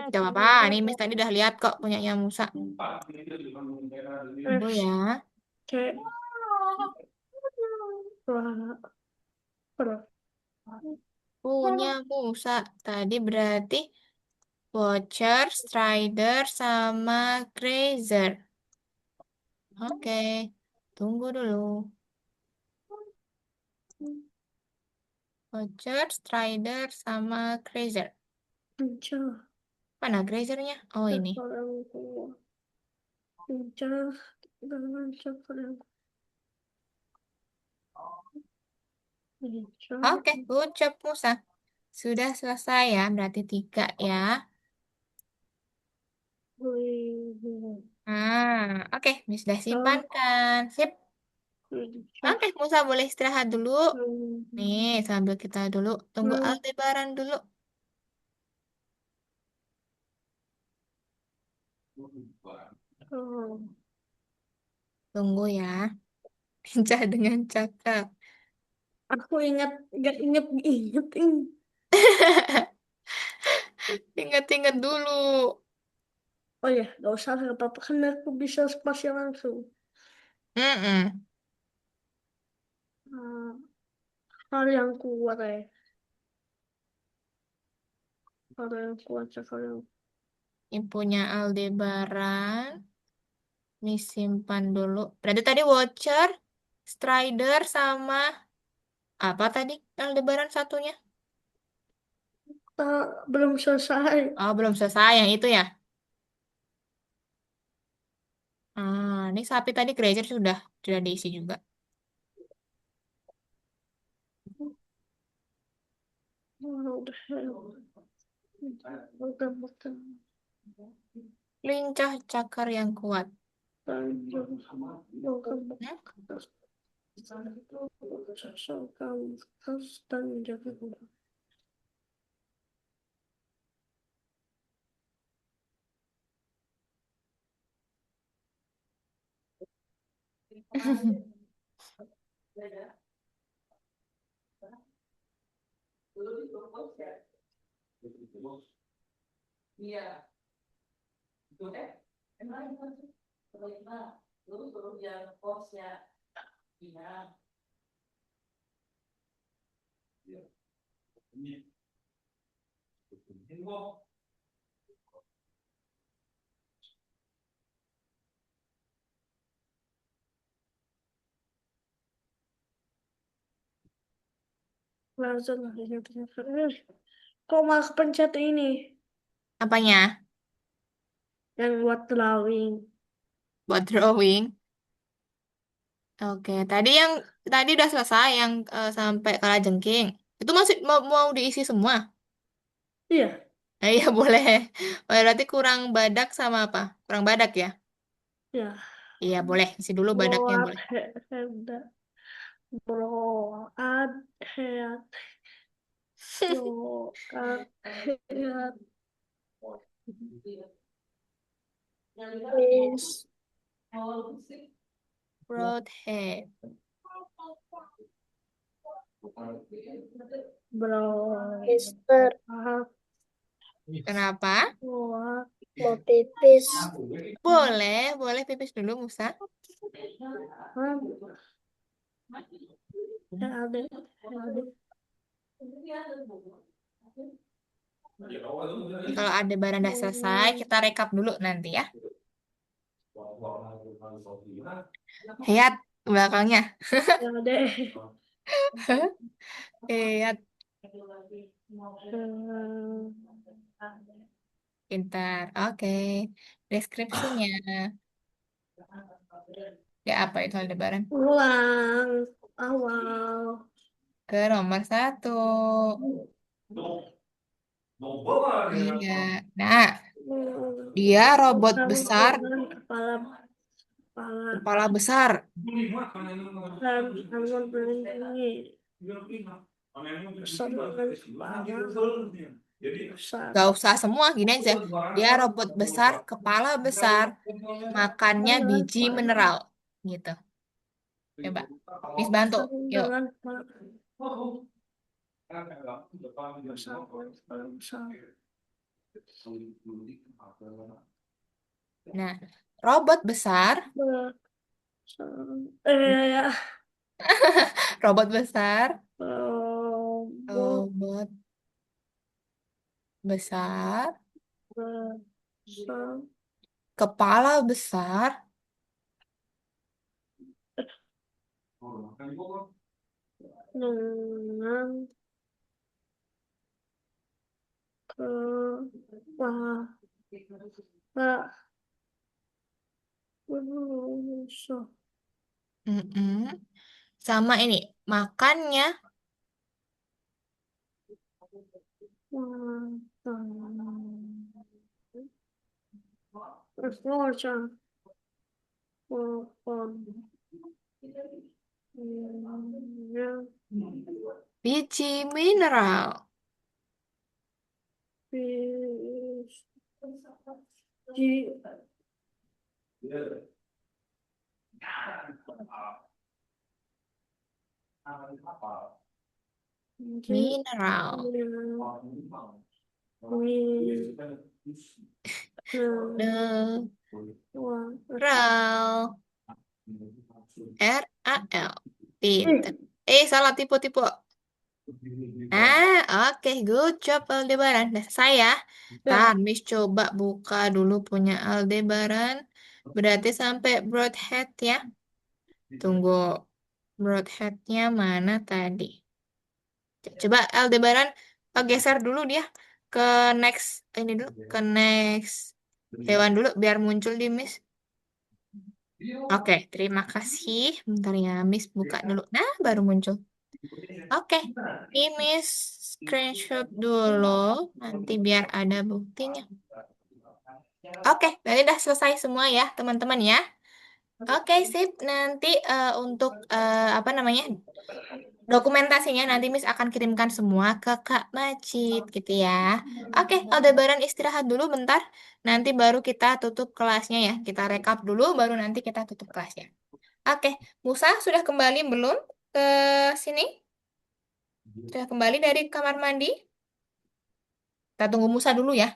Gak apa-apa. Nih, Miss tadi udah lihat kok punyanya Musa. Tunggu F, ya. C, Punya Musa. Tadi berarti Watcher, Strider, sama Grazer. Oke, tunggu dulu. Watcher, Strider, sama Grazer. Lincah. Mana Grazernya? Oh, ini. Cakar yang kuat. Lincah. Dengan cakar yang lincah. Oke, good job, Musa. Sudah selesai ya, berarti 3 ya. Wih. Oke, Miss sudah simpan Lincah. kan? Sip. Lincah. Oke, Musa boleh istirahat dulu. Nih, Hmm. sambil kita dulu tunggu Hmm. Aldebaran dulu. Oh. Tunggu ya. Pincah dengan cakap. Aku ingat, nggak inget inget ini. Ingat-ingat dulu. Oh ya, nggak usah nggak apa-apa kan aku bisa spasi langsung. Mm-mm. Hmm, hal yang kuat ya, hal yang kuat hal yang Ini punya Aldebaran. Nih simpan dulu. Berarti tadi Watcher, Strider, sama apa tadi Aldebaran satunya? belum selesai. Oh, belum selesai yang itu ya. Ini sapi tadi Grazer sudah diisi juga. Oh, udah, Lincah cakar yang kuat. lanjut, Hmm? dan jaga. Langsung aja. Kok malah pencet ini Apanya? yang buat drawing? Buat drawing. Oke, tadi udah selesai yang sampai kalajengking. Itu masih mau diisi semua? Iya, Iya boleh. Oh, berarti kurang badak sama apa? Kurang badak ya? ya. Iya boleh. Isi dulu badaknya Blowout boleh. head, blowout head, blowout head. Is Broadhead. blowout. Mister, Kenapa? blowout. Mau pipis. Boleh pipis dulu Musa. Hah? Ada, ada. Ini kalau ada barang udah selesai, kita rekap dulu nanti ya. Lihat belakangnya. Ya deh. Lihat, Hmm, pintar. Oke. Deskripsinya. Ya apa itu Aldebaran? ulang awal. Ke nomor 1. Iya. Nah, dia robot Kamu besar, dengan kepala kepala kepala besar. dan tangan melindungi besar dengan kepala besar. Gak usah semua, gini aja. Dia robot besar, kepala besar, makannya Dengan biji kepala mineral. Gitu. Coba. Miss bantu. besar Yuk. dengan kepala besar dengan kepala besar. Nah, robot besar, Besar. Ya. robot besar, Robot robot besar, besar kepala besar, dengan ke wah wah so Mm-mm. Sama ini, makannya Forza, biji mineral. Mineral. Mineral. RAL. Pinter. Salah tipe-tipe. Oke, good job Aldebaran. Udah selesai ya. Ntar ya, Miss coba buka dulu punya Aldebaran. Berarti sampai broadhead ya. Tunggu, broadheadnya mana tadi? Coba Aldebaran geser dulu dia ke next ini dulu, ke next hewan dulu biar muncul di Miss. Oke, terima kasih. Bentar ya, Miss buka dulu. Nah, baru muncul. Oke, ini Miss screenshot dulu. Nanti biar ada buktinya. Oke, berarti udah selesai semua ya, teman-teman ya. Oke, sip. Nanti untuk apa namanya dokumentasinya nanti Miss akan kirimkan semua ke Kak Macit gitu ya. Oke, Aldebaran istirahat dulu bentar. Nanti baru kita tutup kelasnya ya. Kita rekap dulu, baru nanti kita tutup kelasnya. Oke, Musa sudah kembali belum ke sini? Sudah kembali dari kamar mandi? Kita tunggu Musa dulu ya.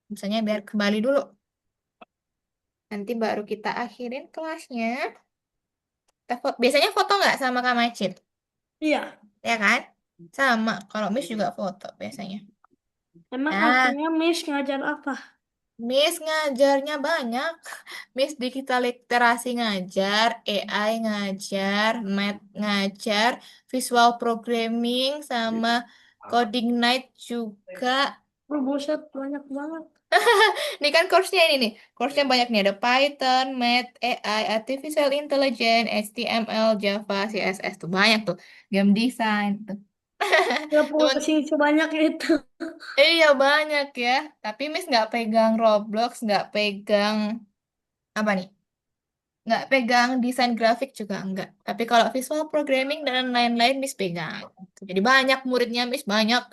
Musanya biar kembali dulu. Nanti baru kita akhirin kelasnya. Biasanya foto nggak sama Kak Macit? iya. Ya kan? Sama. Kalau Miss juga foto biasanya. Emang Nah, artinya Miss ngajar apa? Miss ngajarnya banyak. Miss digital literasi ngajar, AI ngajar, math ngajar, visual programming, sama coding night juga. Oh, buset, banyak banget. Ini kan course-nya ini nih. Course-nya banyak nih. Ada Python, Math, AI, Artificial Intelligence, HTML, Java, CSS. Tuh banyak tuh. Game design. Tuh. Gak Temen, pusing sebanyak itu. iya banyak ya. Tapi Miss nggak pegang Roblox, nggak pegang apa nih? Nggak pegang desain grafik juga enggak. Tapi kalau visual programming dan lain-lain Miss pegang. Jadi banyak muridnya Miss banyak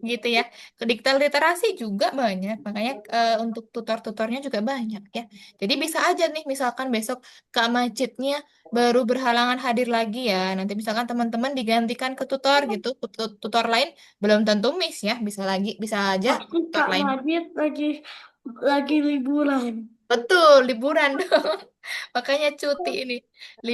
gitu ya. Ke digital literasi juga banyak. Makanya untuk tutor-tutornya juga banyak ya. Jadi bisa aja nih misalkan besok Kak Majidnya baru berhalangan hadir lagi ya. Nanti misalkan teman-teman digantikan ke tutor gitu. Tutor lain belum tentu Miss ya. Bisa aja Pasti tutor Kak lain. Majid lagi liburan. Betul, liburan dong. Makanya cuti ini.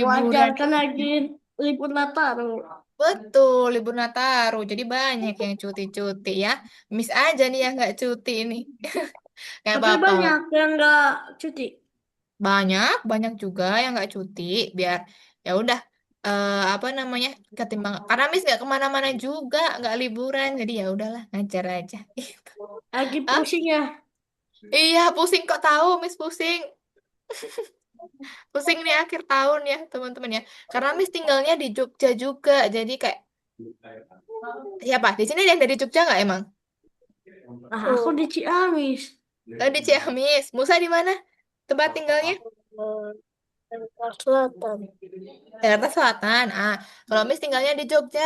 Wajar Liburan. kan lagi libur Nataru. Betul, libur Nataru. Jadi banyak yang cuti-cuti ya. Miss aja nih yang nggak cuti ini. Nggak Tapi apa-apa. banyak yang nggak cuti. Banyak juga yang nggak cuti. Biar ya udah apa namanya ketimbang. Karena Miss nggak kemana-mana juga, nggak liburan. Jadi ya udahlah ngajar aja. Lagi Ah, pusing ya. iya pusing kok tahu Miss pusing. Pusing nih akhir tahun ya teman-teman ya. Karena Miss tinggalnya di Jogja juga. Jadi kayak siapa? Di sini ada yang dari Jogja nggak emang? Nah, aku di Ciamis. Di Ciamis. Musa di mana? Tempat tinggalnya? Selatan. Jakarta Selatan. Kalau Miss tinggalnya di Jogja,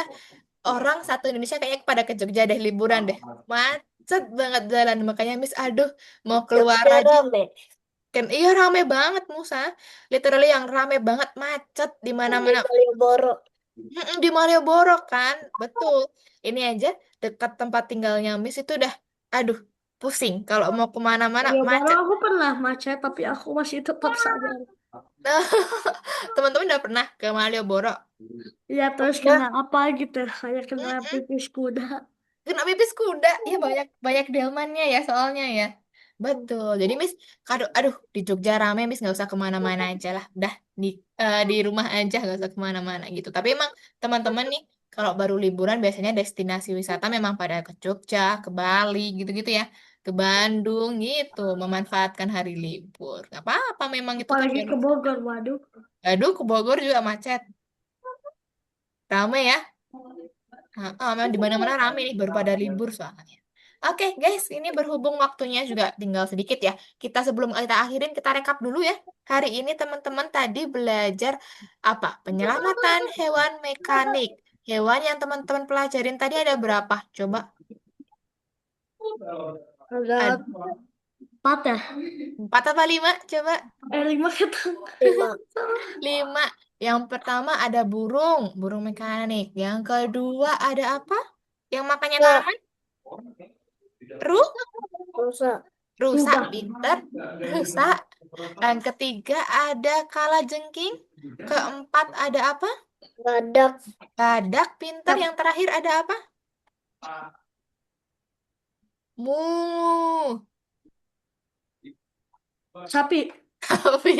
orang satu Indonesia kayaknya pada ke Jogja deh liburan deh. Macet banget jalan, makanya Miss aduh mau keluar Jogja aja. rame. Kan iya rame banget Musa. Literally yang rame banget macet di Di mana-mana. Malioboro. Di Malioboro kan. Betul. Ini aja dekat tempat tinggalnya Miss itu udah aduh pusing kalau mau kemana-mana Malioboro macet. aku pernah macet, tapi aku masih tetap sabar. Teman-teman udah pernah ke Malioboro? Ya, terus kena Udah. apa gitu. Kayak kena Mm-mm. pipis kuda. Kena pipis kuda, ya banyak banyak delmannya ya soalnya ya. Betul. Jadi Miss, aduh di Jogja rame Miss nggak usah kemana-mana aja lah. Udah di rumah aja nggak usah kemana-mana gitu. Tapi emang teman-teman nih Kalau baru liburan biasanya destinasi wisata memang pada ke Jogja, ke Bali, gitu-gitu ya. Ke Bandung gitu, memanfaatkan hari libur. Gak apa-apa memang itu kan Apalagi biar. ke Bogor, waduh. Aduh, ke Bogor juga macet. Rame ya. Memang di mana-mana rame nih, baru pada libur soalnya. Oke, guys, ini berhubung waktunya juga tinggal sedikit ya. Kita sebelum kita akhirin, kita rekap dulu ya. Hari ini teman-teman tadi belajar apa? Penyelamatan hewan mekanik. Hewan yang teman-teman pelajarin tadi ada berapa? Coba. Ada Ada 4 ya? 4 apa 5? Coba. 5 kata. 5. 5. Yang pertama ada burung, burung mekanik. Yang kedua ada apa? Yang makannya Ya, tanaman? Ru? rusak. Rusak, Rubah. pinter. Rusak. Yang ketiga ada kalajengking. Keempat ada apa? Badak. Badak, pinter. Yang terakhir ada apa? Mu. Sapi. Sapi.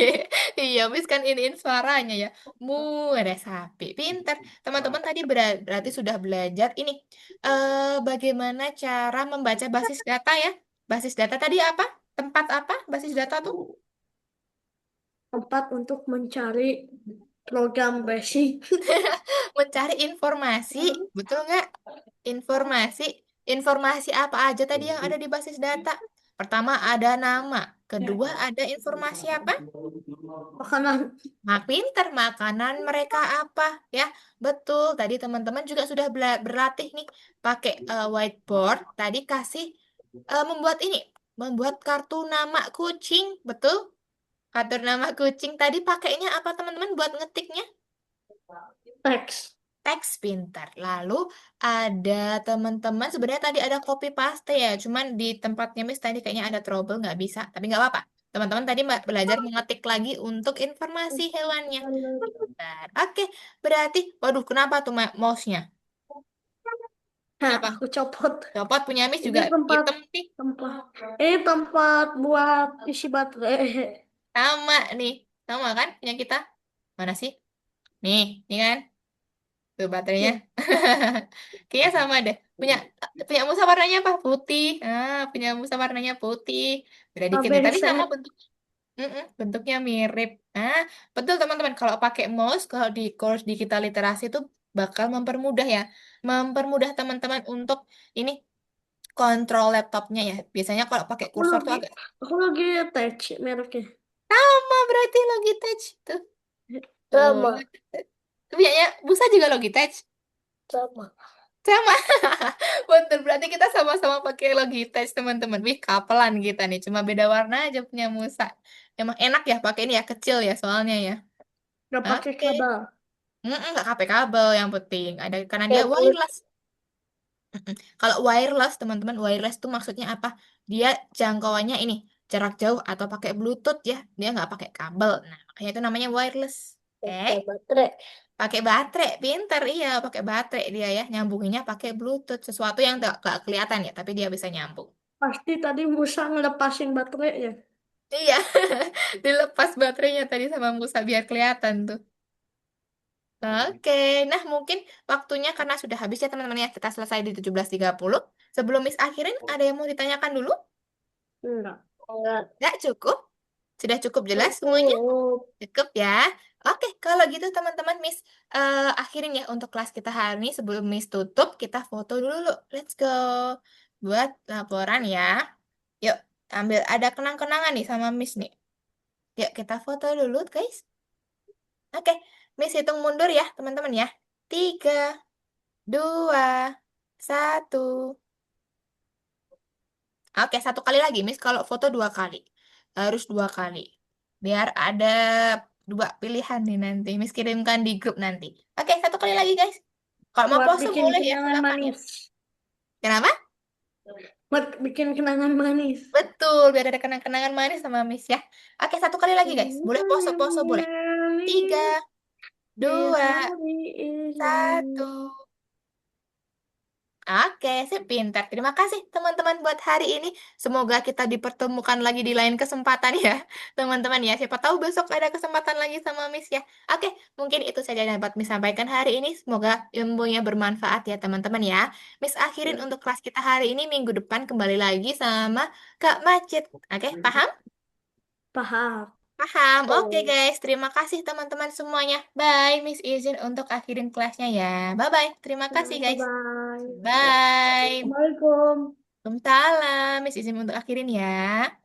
Iya, Miss kan iniin suaranya ya. Mu, ada sapi. Pinter. Teman-teman tadi berarti sudah belajar ini. Bagaimana cara membaca basis data ya? Basis data tadi apa? Tempat apa? Basis data tuh? Tempat untuk mencari program basic. Mencari informasi. Betul nggak? Informasi. Informasi apa aja tadi yang ada di basis data? Pertama ada nama. Kedua ada informasi apa? Makanan. Nah, pinter makanan mereka apa ya? Betul. Tadi teman-teman juga sudah berlatih nih pakai whiteboard. Tadi kasih membuat ini, membuat kartu nama kucing. Betul? Kartu nama kucing tadi pakainya apa teman-teman buat ngetiknya? Teks. Teks pintar. Lalu ada teman-teman sebenarnya tadi ada copy paste ya, cuman di tempatnya Miss tadi kayaknya ada trouble nggak bisa, tapi nggak apa-apa. Teman-teman tadi belajar mengetik lagi untuk informasi hewannya. Bentar. Oke, berarti, waduh, kenapa tuh mouse-nya? Nah, Kenapa? aku copot. Copot punya Miss Ini juga tempat hitam nih. tempat. Ini tempat buat isi baterai. Sama nih, sama kan punya kita? Mana sih? Nih kan? Tuh baterainya. Kayaknya sama deh. Punya punya Musa warnanya apa? Putih. Punya Musa warnanya putih. Beda dikit nih. Tapi ABC. sama bentuknya. Bentuknya mirip. Betul teman-teman. Kalau pakai mouse, kalau di course di kita literasi itu bakal mempermudah ya. Mempermudah teman-teman untuk ini kontrol laptopnya ya. Biasanya kalau pakai Aku kursor tuh lagi agak aku lagi touch mereknya. sama berarti Logitech tuh. Tuh. Sama. Punyanya Musa juga Logitech. Sama. Sama. Betul, berarti kita sama-sama pakai Logitech, teman-teman. Wih, kapelan kita nih. Cuma beda warna aja punya Musa. Emang enak ya pakai ini ya, kecil ya soalnya ya. Gak pakai Oke. kabel. Nggak pakai kabel yang penting. Ada karena dia Kayak Bluetooth. wireless. Kalau wireless, teman-teman, wireless tuh maksudnya apa? Dia jangkauannya ini jarak jauh atau pakai Bluetooth ya. Dia nggak pakai kabel. Nah, makanya itu namanya wireless. Oke. Pakai baterai. Pakai baterai, pinter iya, pakai baterai dia ya, nyambunginnya pakai Bluetooth, sesuatu yang gak kelihatan ya, tapi dia bisa nyambung. Pasti tadi Musa ngelepasin baterainya. Iya, dilepas baterainya tadi sama Musa biar kelihatan tuh. Oke, nah mungkin waktunya karena sudah habis ya teman-teman ya, kita selesai di 17.30. Sebelum Miss akhirin, ada yang mau ditanyakan dulu? Enggak. Enggak. Nggak cukup? Sudah cukup jelas semuanya? Cukup. Cukup ya. Oke, kalau gitu teman-teman Miss akhirin ya untuk kelas kita hari ini. Sebelum Miss tutup, kita foto dulu. Let's go. Buat laporan ya. Yuk, ambil ada kenang-kenangan nih sama Miss nih. Yuk, kita foto dulu guys. Oke, Miss hitung mundur ya teman-teman ya. 3, 2, 1. Oke, satu kali lagi Miss kalau foto 2 kali. Harus 2 kali. Biar ada 2 pilihan nih nanti. Miss kirimkan di grup nanti. Oke, satu kali lagi guys. Kalau mau Buat pose bikin boleh ya, kenangan silakan ya. manis. Kenapa? Buat bikin kenangan manis. Betul, biar ada kenang-kenangan manis sama Miss ya. Oke, satu kali lagi guys. Boleh pose-pose boleh. 3, Di 2, hari ini. 1. Oke, sip, pintar. Terima kasih teman-teman buat hari ini. Semoga kita dipertemukan lagi di lain kesempatan ya, teman-teman ya. Siapa tahu besok ada kesempatan lagi sama Miss ya. Oke, mungkin itu saja yang dapat Miss sampaikan hari ini. Semoga ilmunya bermanfaat ya teman-teman ya. Miss akhirin Ya, untuk kelas kita hari ini, minggu depan kembali lagi sama Kak Macet. Oke, paham? paham. Paham. Oke Oh, guys, terima kasih teman-teman semuanya. Bye. Miss izin untuk akhirin kelasnya ya. Bye-bye. Terima kasih guys. bye-bye. Ya, Bye. Assalamualaikum. Waalaikumsalam. Miss izin untuk akhirin ya.